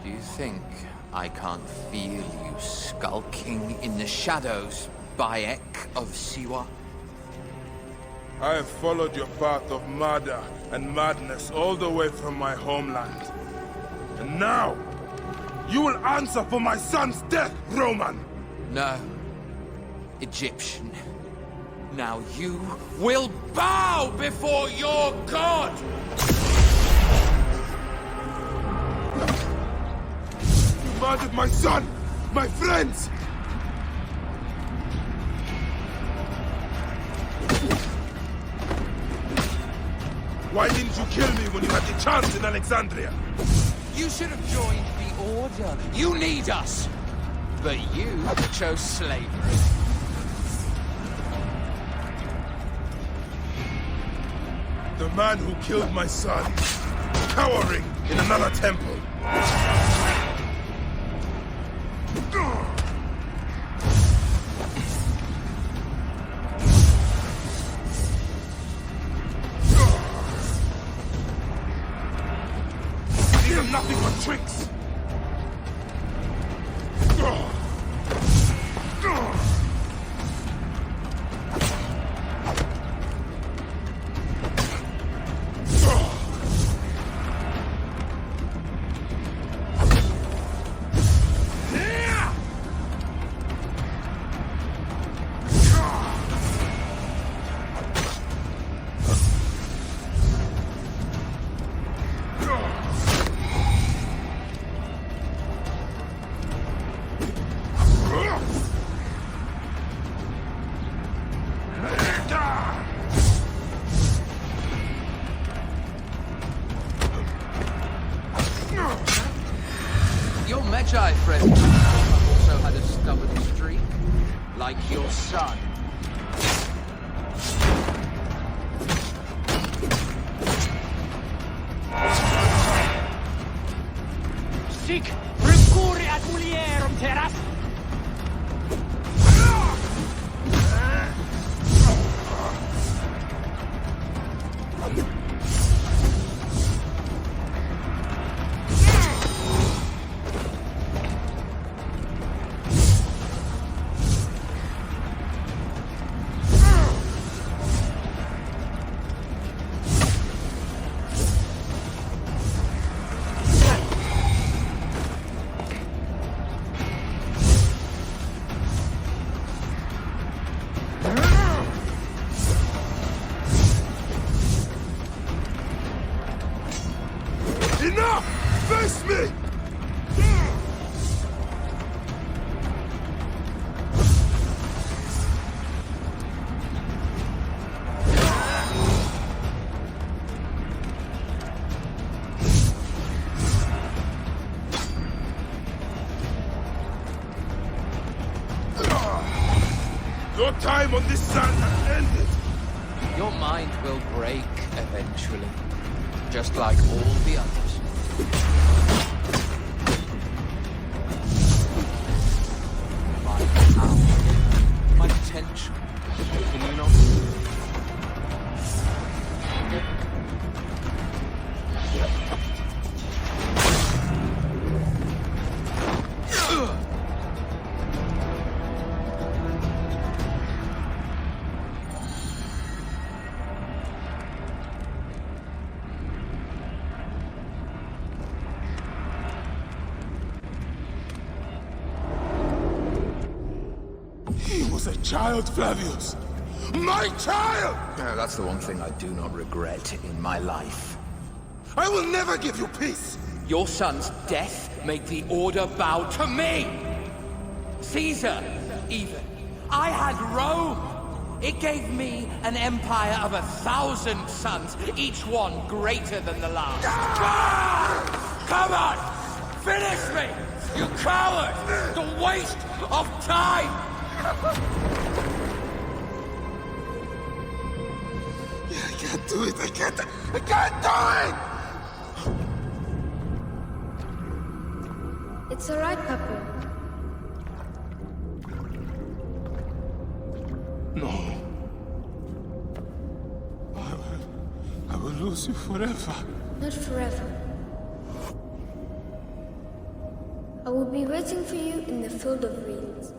Do you think I can't feel you skulking in the shadows, Bayek of Siwa? I have followed your path of murder and madness all the way from my homeland. And now, you will answer for my son's death, Roman! No. Egyptian. Now you will bow before your god! You murdered my son! My friends! Why didn't you kill me when you had the chance in Alexandria? You should have joined the Order. You need us! But you chose slavery. The man who killed my son, cowering in another temple. These are nothing but tricks. Your Magi friend also had a stubborn streak, like your son. Sic recurri ad mulierum terras. Enough! Face me! Your time on this sand has ended. Your mind will break eventually, just like all the others. My power, my potential. Can you not see? He was a child, Flavius. My child! That's the one thing I do not regret in my life. I will never give you peace! Your son's death made the Order bow to me! Caesar, even. I had Rome! It gave me an empire of 1,000 sons, each one greater than the last. Come on! Finish me! You coward! The waste of time! I can't do it! I can't do it! It's all right, Papa. No. I will lose you forever. Not forever. I will be waiting for you in the field of reeds.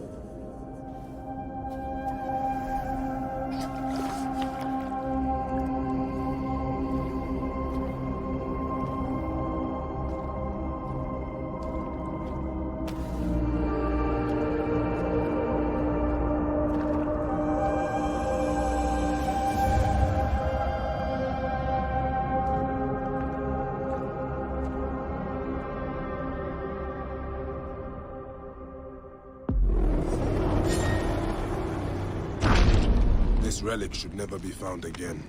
This relic should never be found again.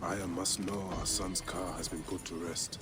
Aya must know our son's car has been put to rest.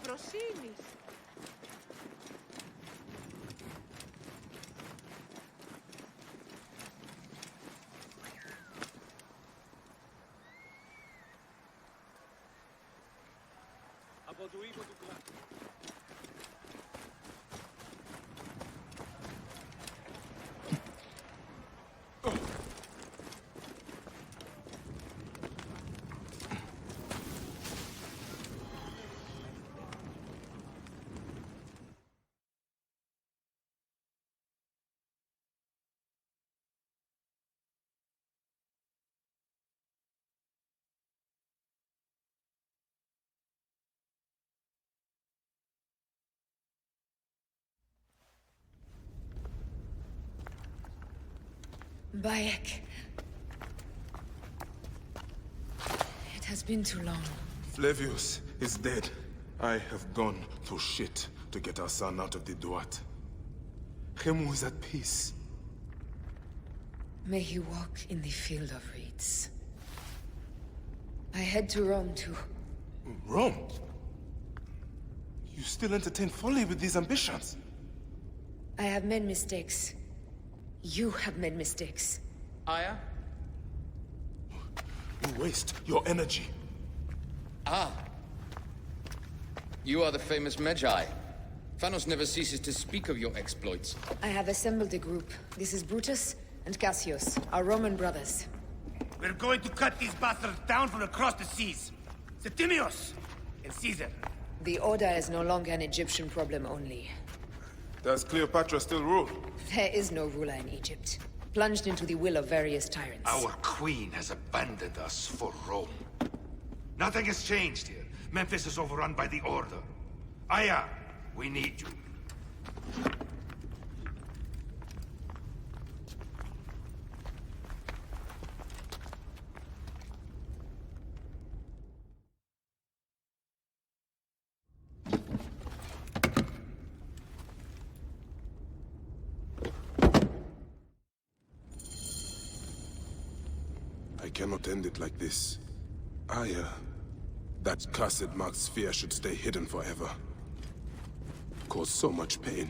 αφροσύνης. Από του οίκου του κλάδου. Bayek. It has been too long. Flavius is dead. I have gone through shit to get our son out of the Duat. Khemu is at peace. May he walk in the field of reeds. I head to Rome too. Rome? You still entertain folly with these ambitions? I have made mistakes. You have made mistakes. Aya? You waste your energy. Ah. You are the famous Magi. Thanos never ceases to speak of your exploits. I have assembled a group. This is Brutus and Cassius, our Roman brothers. We're going to cut these bastards down from across the seas. Septimius and Caesar. The Order is no longer an Egyptian problem only. Does Cleopatra still rule? There is no ruler in Egypt. Plunged into the will of various tyrants. Our queen has abandoned us for Rome. Nothing has changed here. Memphis is overrun by the Order. Aya, we need you. I cannot end it like this. Aya, that cursed marked sphere should stay hidden forever. Cause so much pain.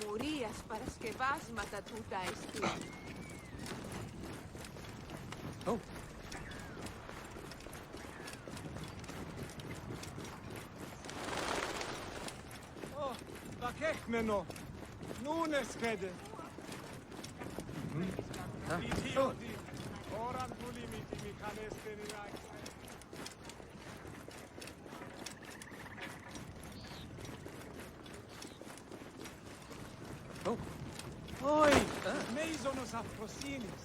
Μουρίας παρασκευάσματα τούτα εστί. Vakechmeno. Nun es rede. Idioti. Oran tulimiti mikaneste nilak. Oi, meizonos afrosinis.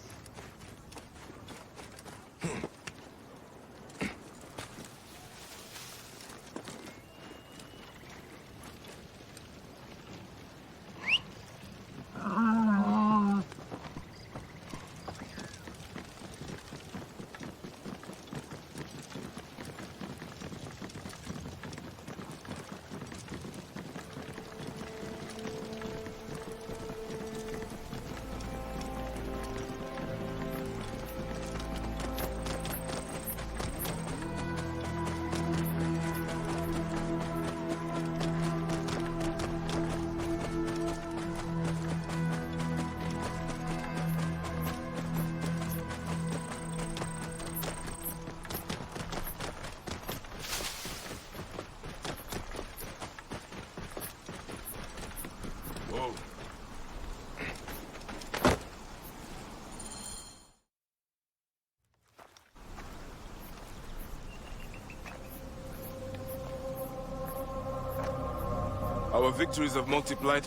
Our victories have multiplied,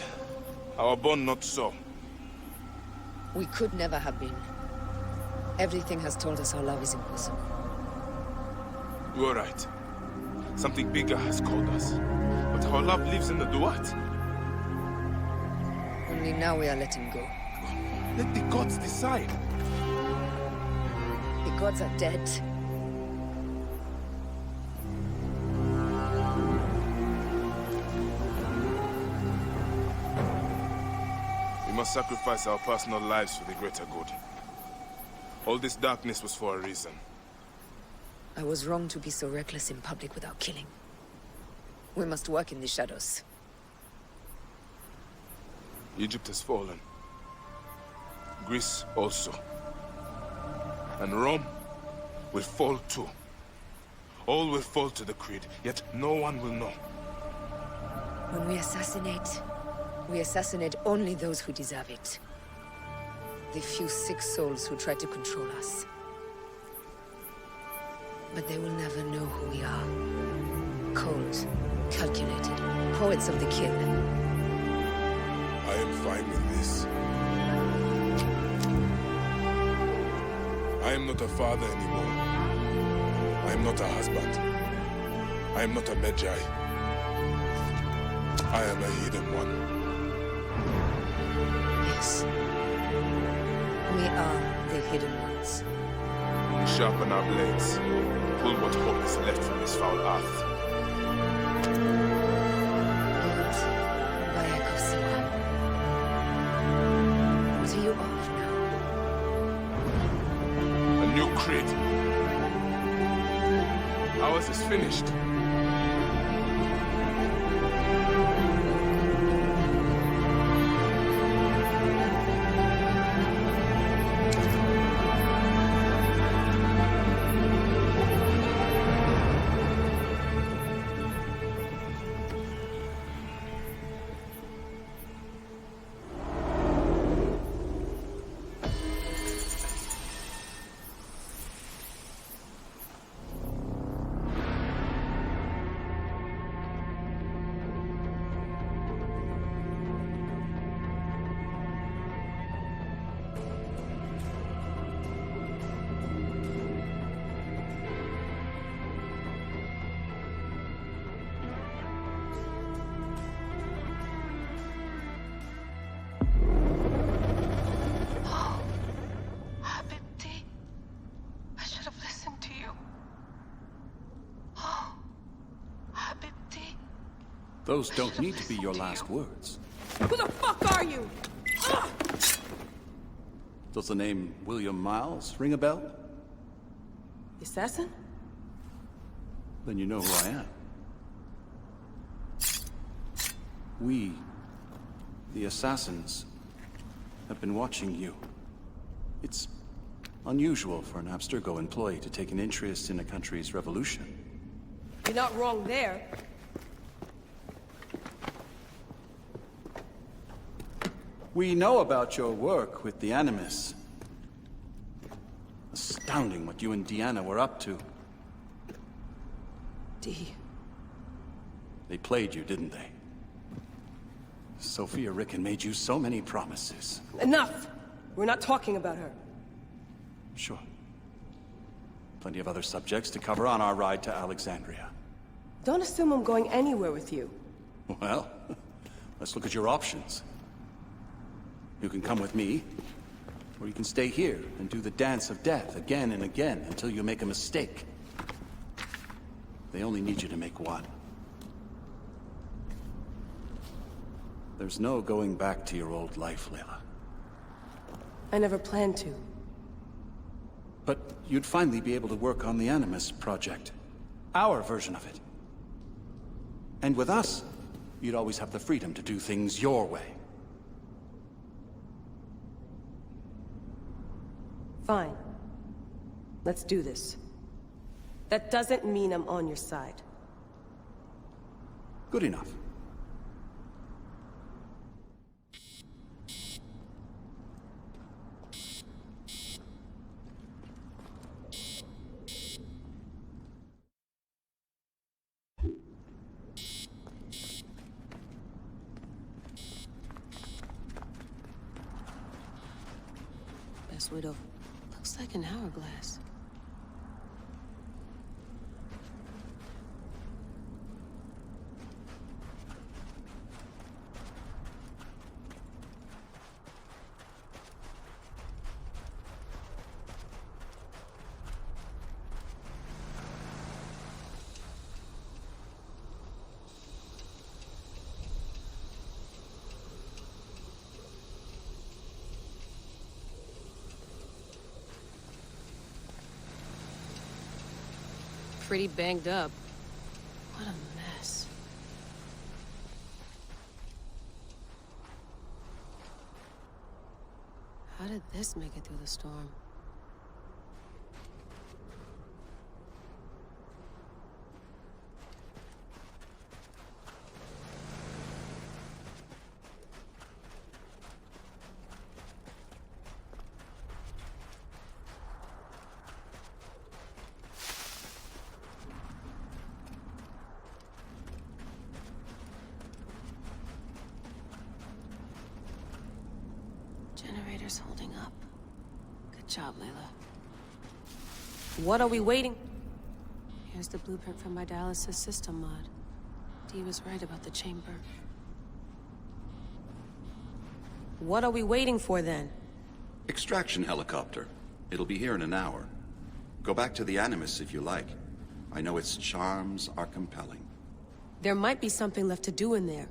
our bond not so. We could never have been. Everything has told us our love is impossible. You are right. Something bigger has called us. But our love lives in the Duat. Only now we are letting go. Let the gods decide. The gods are dead. We must sacrifice our personal lives for the greater good. All this darkness was for a reason. I was wrong to be so reckless in public without killing. We must work in the shadows. Egypt has fallen. Greece also. And Rome will fall too. All will fall to the creed, yet no one will know. When we assassinate only those who deserve it. The few sick souls who try to control us. But they will never know who we are. Cold, calculated, poets of the kill. I am fine with this. I am not a father anymore. I am not a husband. I am not a Magi. I am a hidden one. Yes. We are the hidden ones. Sharpen our blades. Pull what hope is left from this foul earth. What are you of now? A new creed. Ours is finished. Those don't need to be your last words. Who the fuck are you? Ugh! Does the name William Miles ring a bell? The assassin? Then you know who I am. We, the assassins, have been watching you. It's unusual for an Abstergo employee to take an interest in a country's revolution. You're not wrong there. We know about your work with the Animus. Astounding what you and Deanna were up to. Dee. They played you, didn't they? Sophia Ricken made you so many promises. Enough! We're not talking about her. Sure. Plenty of other subjects to cover on our ride to Alexandria. Don't assume I'm going anywhere with you. Well, let's look at your options. You can come with me, or you can stay here and do the dance of death again and again until you make a mistake. They only need you to make one. There's no going back to your old life, Layla. I never planned to. But you'd finally be able to work on the Animus project. Our version of it. And with us, you'd always have the freedom to do things your way. Fine. Let's do this. That doesn't mean I'm on your side. Good enough. this, Widow. Looks like an hourglass. Pretty banged up. What a mess. How did this make it through the storm? Generator's holding up. Good job, Layla. What are we waiting? Here's the blueprint from my dialysis system mod. Dee was right about the chamber. What are we waiting for then? Extraction helicopter. It'll be here in an hour. Go back to the Animus if you like. I know its charms are compelling. There might be something left to do in there.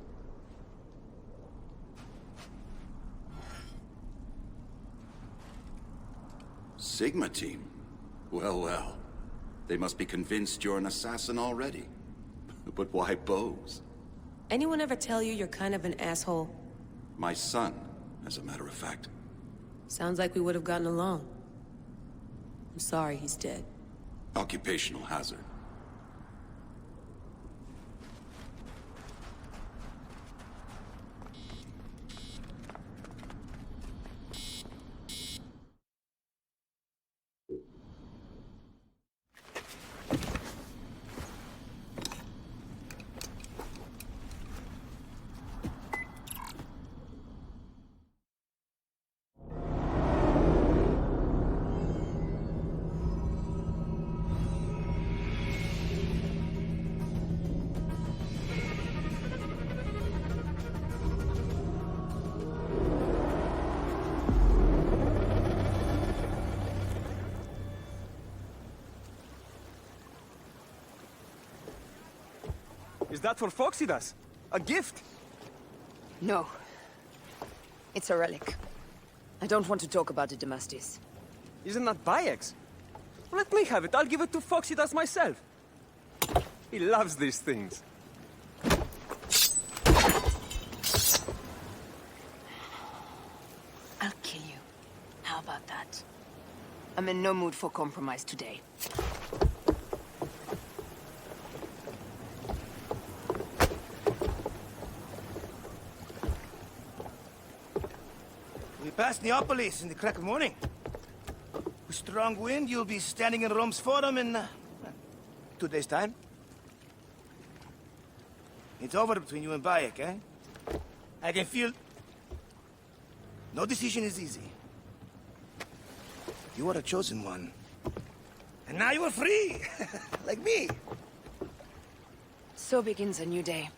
Sigma team? Well, well. They must be convinced you're an assassin already. But why bows? Anyone ever tell you you're kind of an asshole? My son, as a matter of fact. Sounds like we would have gotten along. I'm sorry he's dead. Occupational hazard. Is that for Phoxidas? A gift? No. It's a relic. I don't want to talk about it, Damastis. Isn't that Bayek's? Let me have it. I'll give it to Phoxidas myself. He loves these things. I'll kill you. How about that? I'm in no mood for compromise today. We pass Neapolis in the crack of morning. With strong wind, you'll be standing in Rome's Forum in 2 days' time. It's over between you and Bayek, eh? I can feel... No decision is easy. You are a chosen one. And now you are free! Like me! So begins a new day.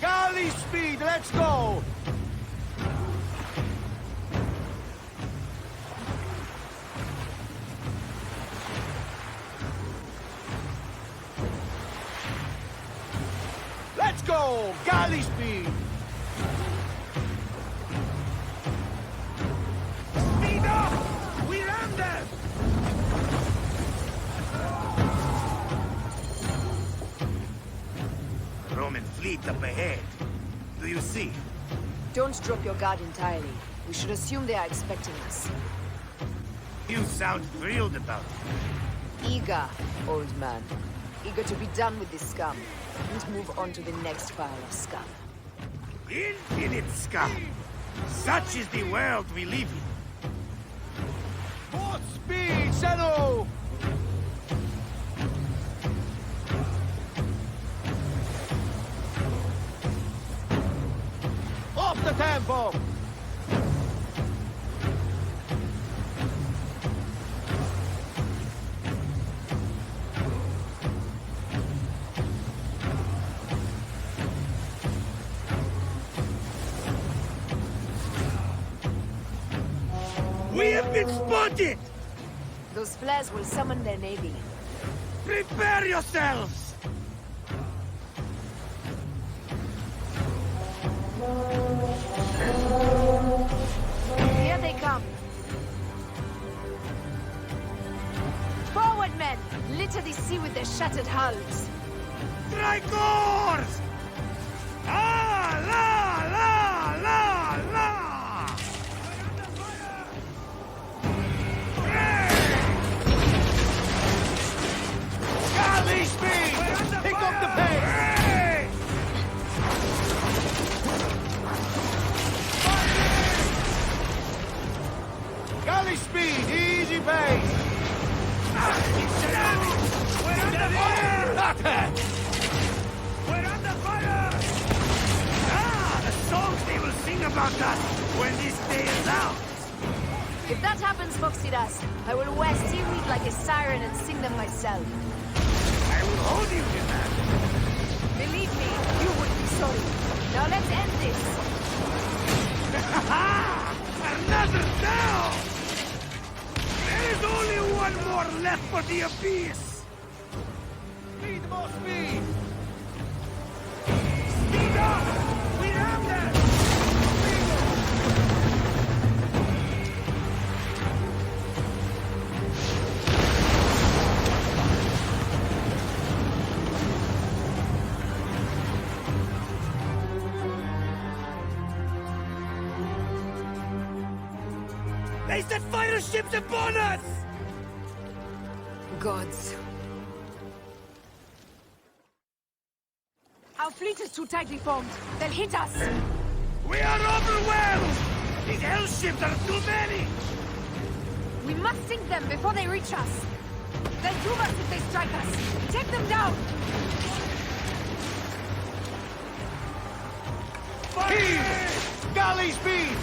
Galley speed, let's go! Let's go! Galley speed! Speed up! We ram them! Roman fleet up ahead. Do you see? Don't drop your guard entirely. We should assume they are expecting us. You sound thrilled about it. Eager, old man. eager to be done with this scum, and move on to the next pile of scum. Infinite scum! Such is the world we live in. Port speed, Zeno! Off the tempo! We have been spotted! Those flares will summon their navy. Prepare yourselves! Here they come. Forward, men! Litter the sea with their shattered hulls. Strikers! Ah, la, la, la, la! Galley speed! Pick up the pace! Galley speed, easy pace! We're under fire! Attack! We're under fire! Ah, the songs they will sing about us when this day is out! If that happens, Foxidas, I will wear seaweed like a siren and sing them myself. I will hold you to that. Believe me, you would be sorry. Now let's end this. Another down! There is only one more left for the abyss! Speed, more speed! Speed up! We have them! They set fighter ships upon us! Gods. Our fleet is too tightly formed. They'll hit us. We are overwhelmed! These hell ships are too many! We must sink them before they reach us. They'll doom us if they strike us. Take them down! Heave! Galley speed!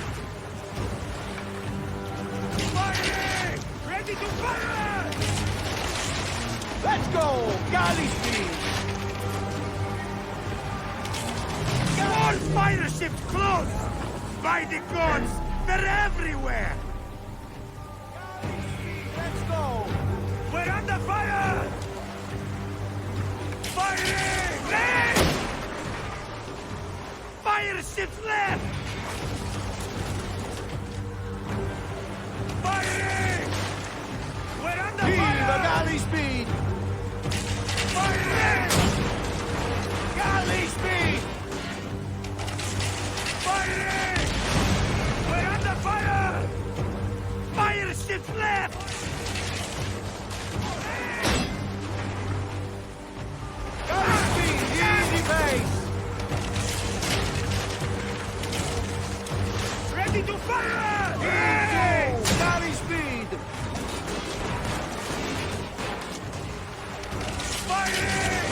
Firing! Ready to fire! Let's go! Galley speed! All fighter ships close! By the gods, they're everywhere! Let's go! We're under fire! Firing! Left! Fire ships left! Firing! We're under Heave fire! the galley speed! Firing! Galley speed! Firing! We're under fire! Fire ships left! Galley speed! Easy pace! Ready to fire! Hey! Galley speed! Firing!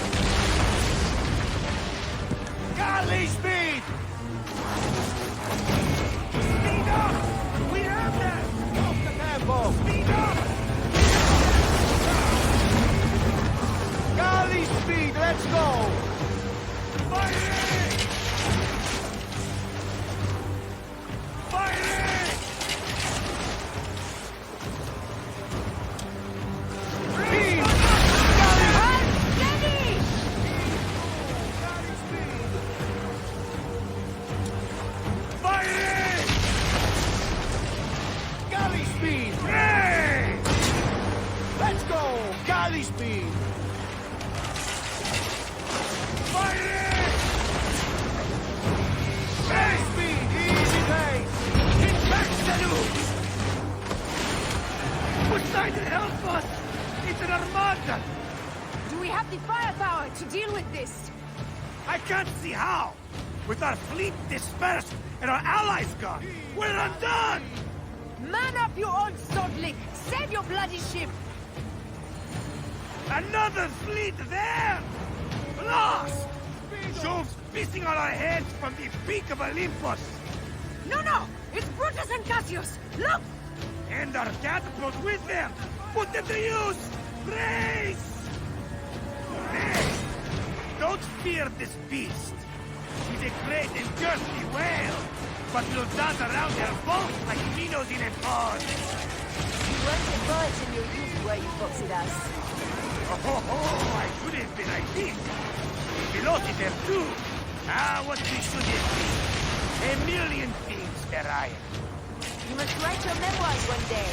Galley speed! Speed up! We have them! Off the tempo! Speed up! Galley speed! Let's go! Firing! Firing! Heave! Steady! Firing! Galley speed! Hey! Let's go! Galley speed! Firing! Galley speed! Easy pace! Hit back, Sanu! Poseidon, help us! It's an armada! Do we we have the firepower to deal with this. I can't see how! With our fleet dispersed and our allies gone, we're undone! Man up, you old sodlick! Save your bloody ship! Another fleet there! Lost! Jove's pissing on our heads from the peak of Olympus! No! It's Brutus and Cassius! Look! And our catapult with them! Put them to use! Brace! Hey! Don't fear this beast! He's a great and thirsty whale, but will dance around their boat like minnows in a pond! You weren't a poet in your youth, were you, Foxidas? Oh, I should have been, I think. Philosopher too. What we should have been. A million things, Orion. You must write your memoirs one day.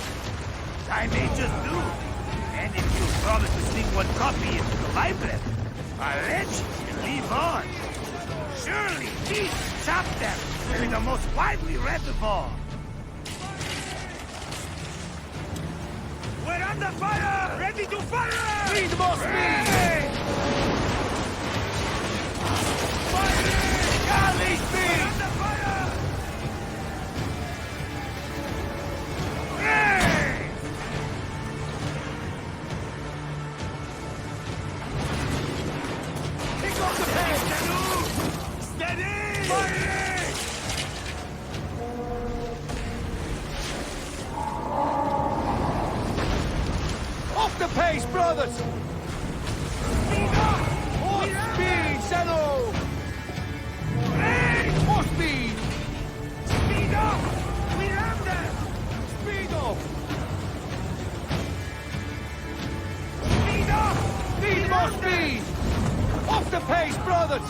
I may just do. And if you promise to sneak one copy into the library, I'll let you and leave on. Surely these chapters will be the most widely read of all. We're under fire! Ready to fire! Need more speed! Fire! Galley speed! We're under fire! Hey! Pick up the pace, Steady! Fire! Off the pace, brothers! Speed up! More speed, Zeno! Hey! More speed! Speed up! We're under! Speed up! Speed up! Need more speed! Off the pace, brothers!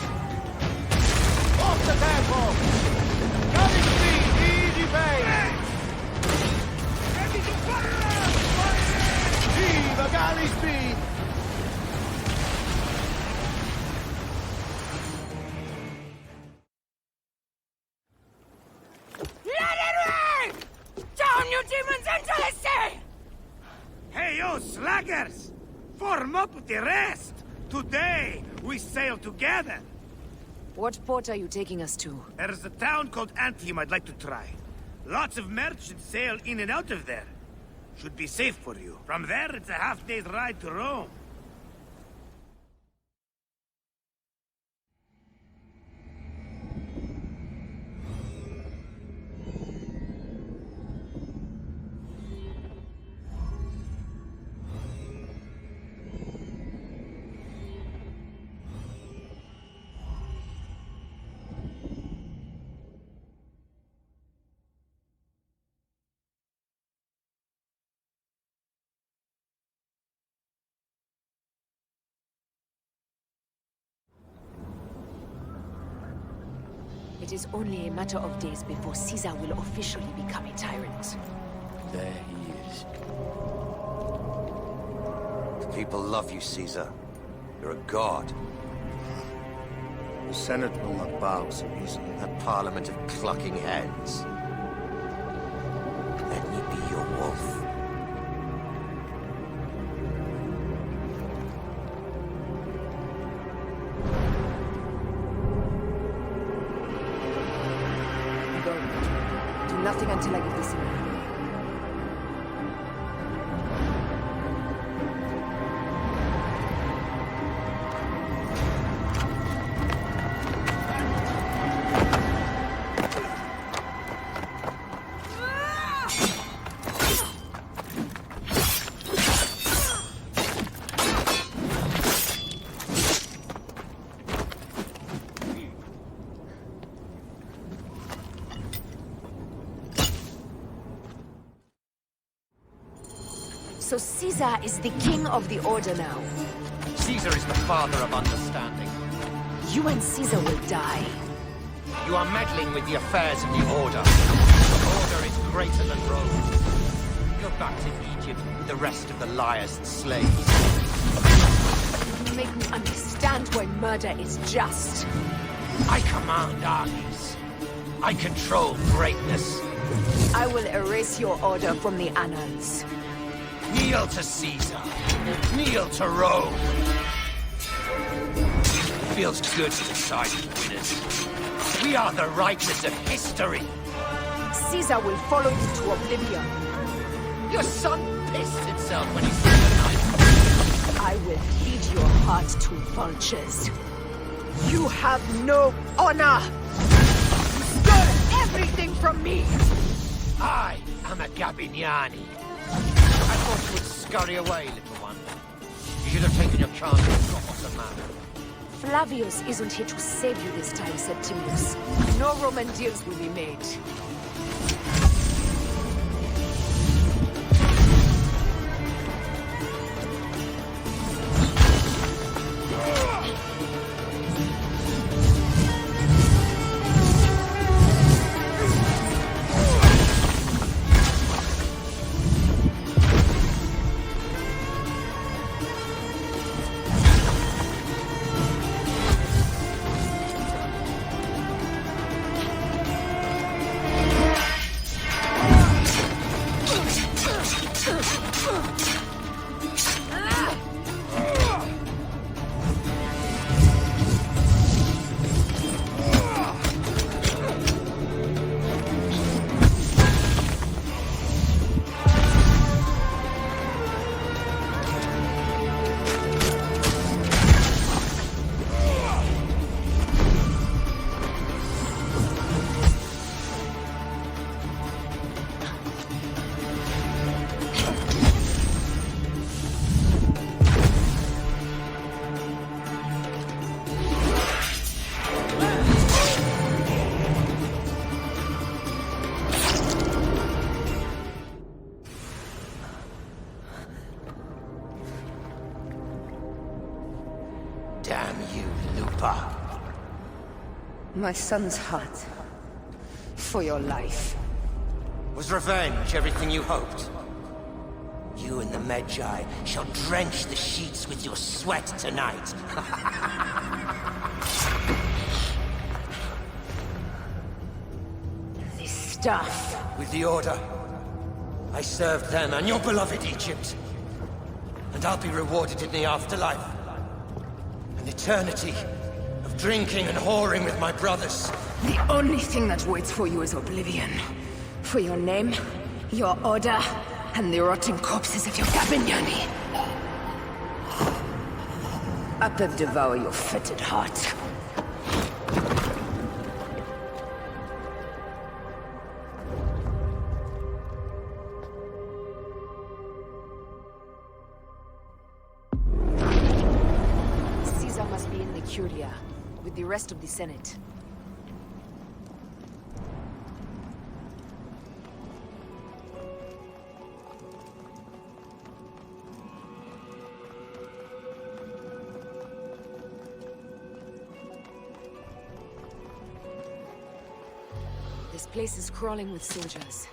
Off the tempo! Coming speed, easy pace! Hey! Ready to fire! The galley speed! Let it rain! Down, you demons, into the sea! Hey, you slackers! Form up with the rest! Today, we sail together! What port are you taking us to? There's a town called Antium I'd like to try. Lots of merchants sail in and out of there. Should be safe for you. From there, it's a half-day's ride to Rome. It is only a matter of days before Caesar will officially become a tyrant. There he is. The people love you, Caesar. You're a god. The Senate will not bow so easily. A parliament of clucking hens. Let me be your wolf. Nothing until I give the signal. So Caesar is the king of the Order now. Caesar is the father of understanding. You and Caesar will die. You are meddling with the affairs of the Order. The Order is greater than Rome. Go back to Egypt with the rest of the liars and slaves. You make me understand why murder is just. I command armies. I control greatness. I will erase your order from the annals. Kneel to Caesar. Kneel to Rome. feels good to the side of winners. We are the writers of history. Caesar will follow you to oblivion. Your son pissed himself when he saw the knife. I will feed your heart to vultures. You have no honor! You stole everything from me! I am a Gabignani. I thought you would scurry away, little one. You should have taken your chance and drop off the map. Flavius isn't here to save you this time, Septimius. No Roman deals will be made. Damn you, Lupa. My son's heart. For your life. Was revenge everything you hoped? You and the Magi shall drench the sheets with your sweat tonight. This stuff. With the Order, I served them and your beloved Egypt. And I'll be rewarded in the afterlife. An eternity of drinking and whoring with my brothers. The only thing that waits for you is oblivion. For your name, your order, and the rotting corpses of your Gabignani. Up and devour your fetid heart. Caesar must be in the Curia, with the rest of the Senate. This place is crawling with soldiers.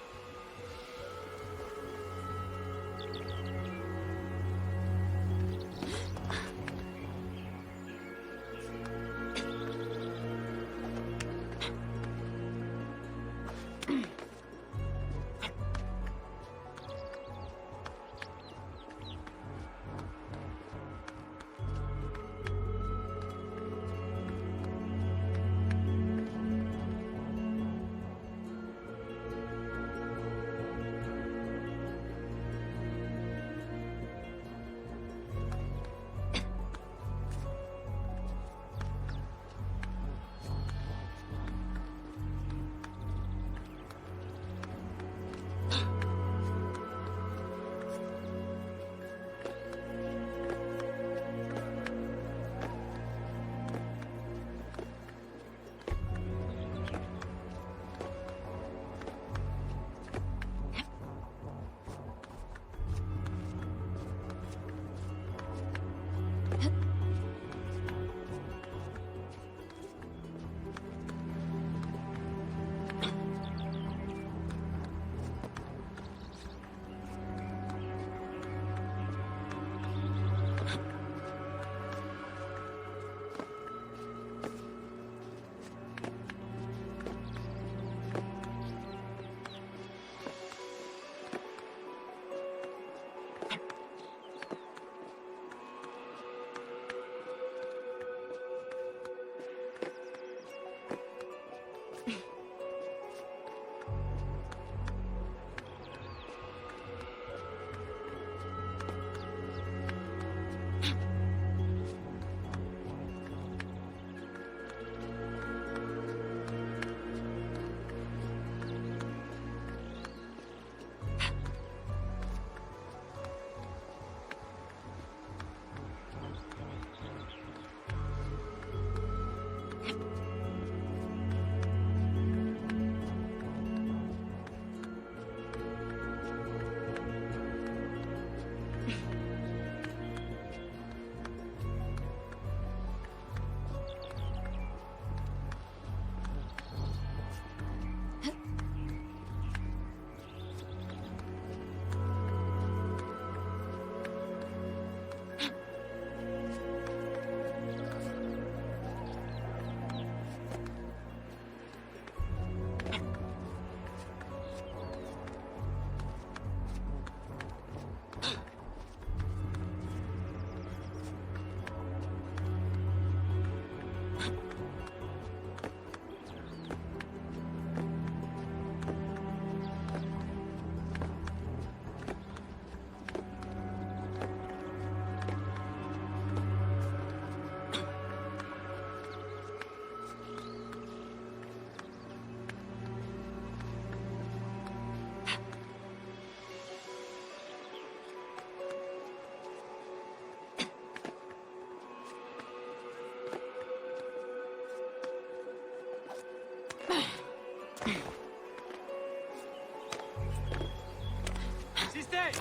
Ci stai!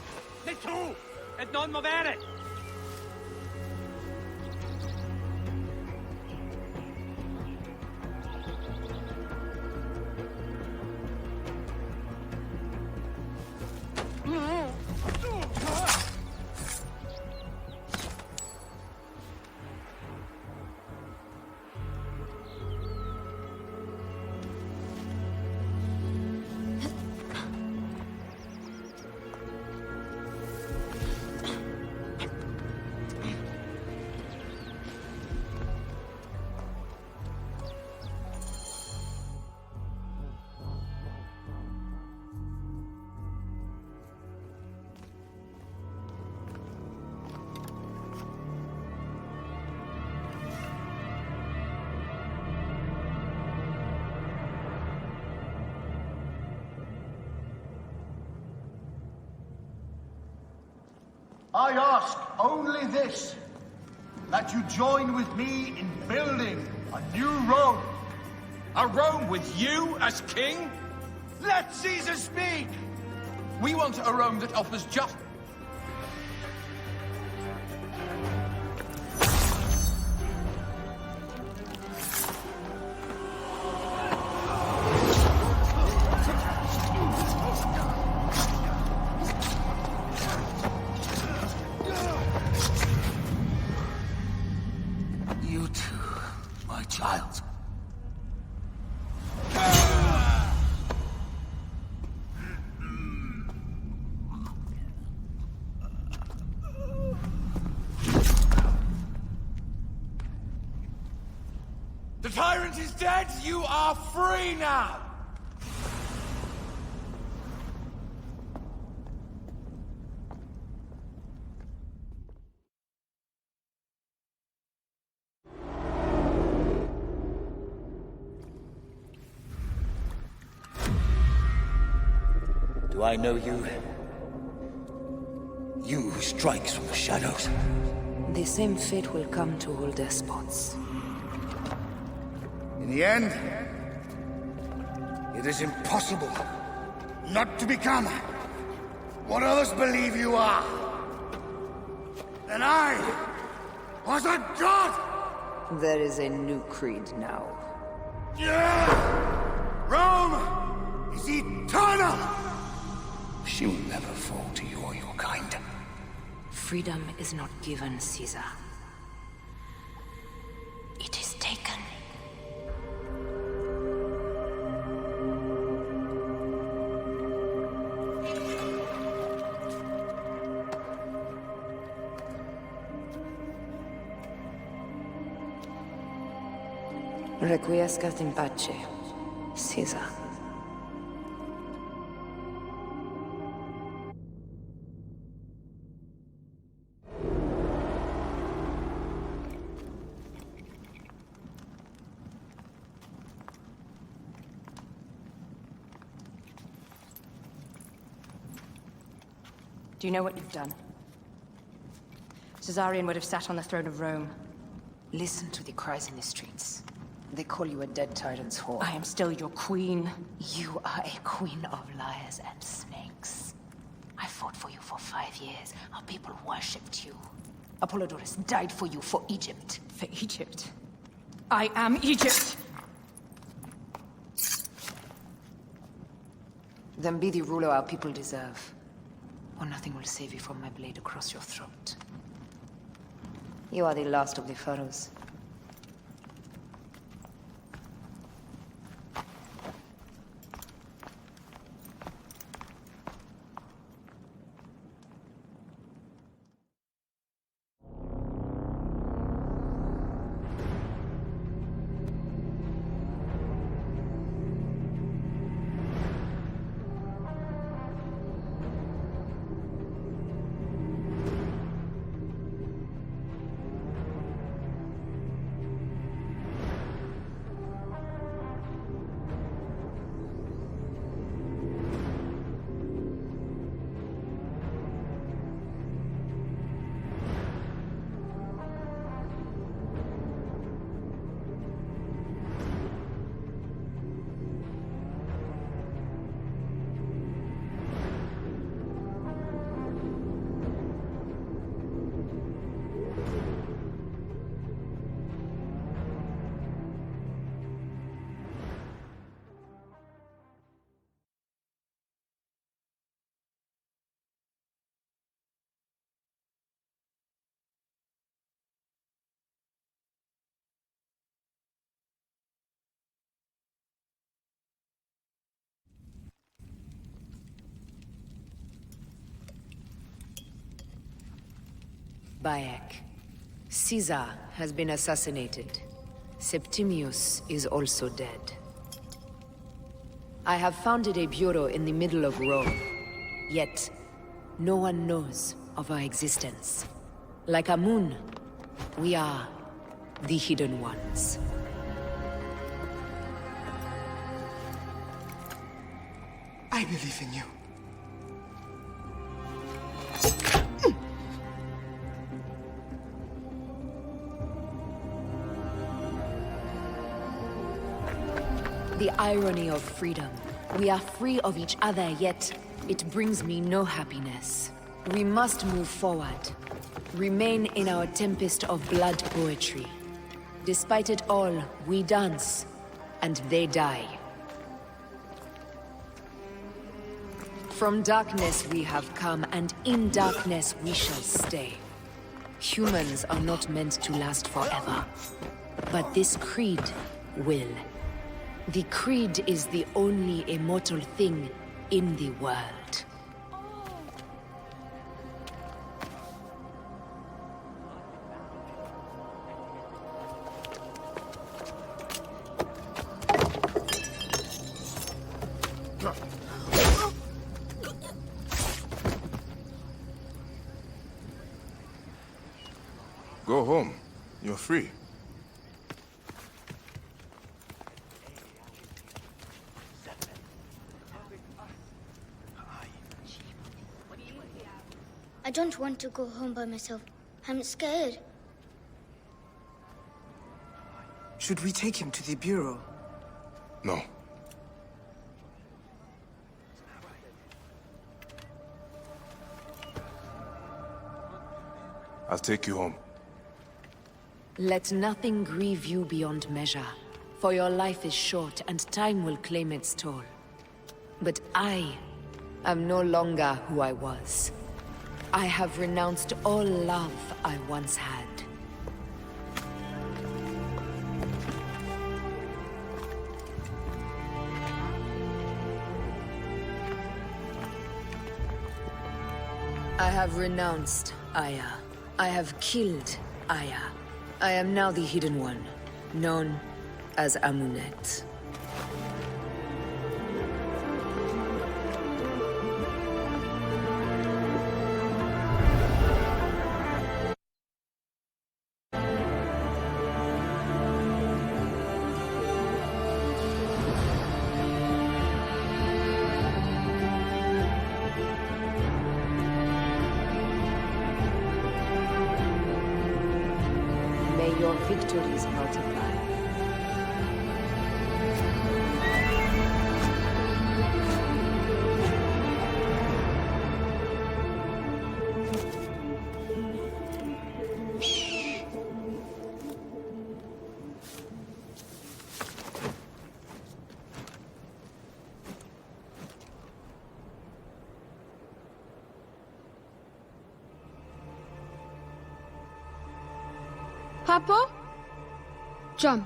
Sei tu! E non muovere! I ask only this, that you join with me in building a new Rome. A Rome with you as king? Let Caesar speak! We want a Rome that offers just... You too, my child. The tyrant is dead! You are free now! Do I know you? You who strikes from the shadows. The same fate will come to all despots. In the end, it is impossible not to become what others believe you are. And I was a god! There is a new creed now. Rome is eternal! She will never fall to you or your kind. Freedom is not given, Caesar. It is taken. Requiescat in pace, Caesar. Do you know what you've done? Caesarion would have sat on the throne of Rome. Listen to the cries in the streets. They call you a dead tyrant's whore. I am still your queen. You are a queen of liars and snakes. I fought for you for 5 years. Our people worshipped you. Apollodorus died for you, for Egypt. For Egypt? I am Egypt! Then be the ruler our people deserve. Or nothing will save you from my blade across your throat. You are the last of the pharaohs. Bayek. Caesar has been assassinated. Septimius is also dead. I have founded a bureau in the middle of Rome. Yet, no one knows of our existence. Like Amun, we are the Hidden Ones. I believe in you. The irony of freedom. We are free of each other, yet it brings me no happiness. We must move forward. Remain in our tempest of blood poetry. Despite it all, we dance, and they die. From darkness we have come, and in darkness we shall stay. Humans are not meant to last forever. But this creed will. The creed is the only immortal thing in the world. Go home. You're free. I don't want to go home by myself. I'm scared. Should we take him to the Bureau? No. I'll take you home. Let nothing grieve you beyond measure, for your life is short and time will claim its toll. But I am no longer who I was. I have renounced all love I once had. I have renounced Aya. I have killed Aya. I am now the Hidden One, known as Amunet. May your victories multiply. Papa? Jump.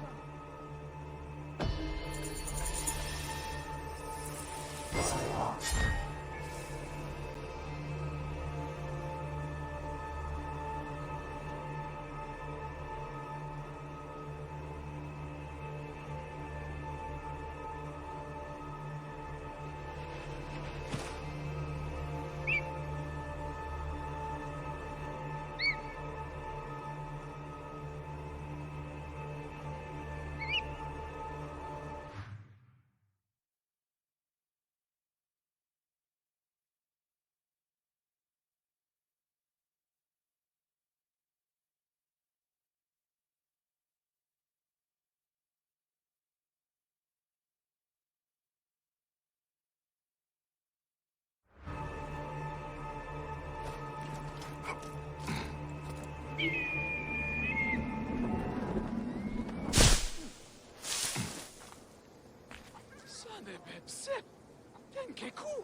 Sane bebse. Denke ku.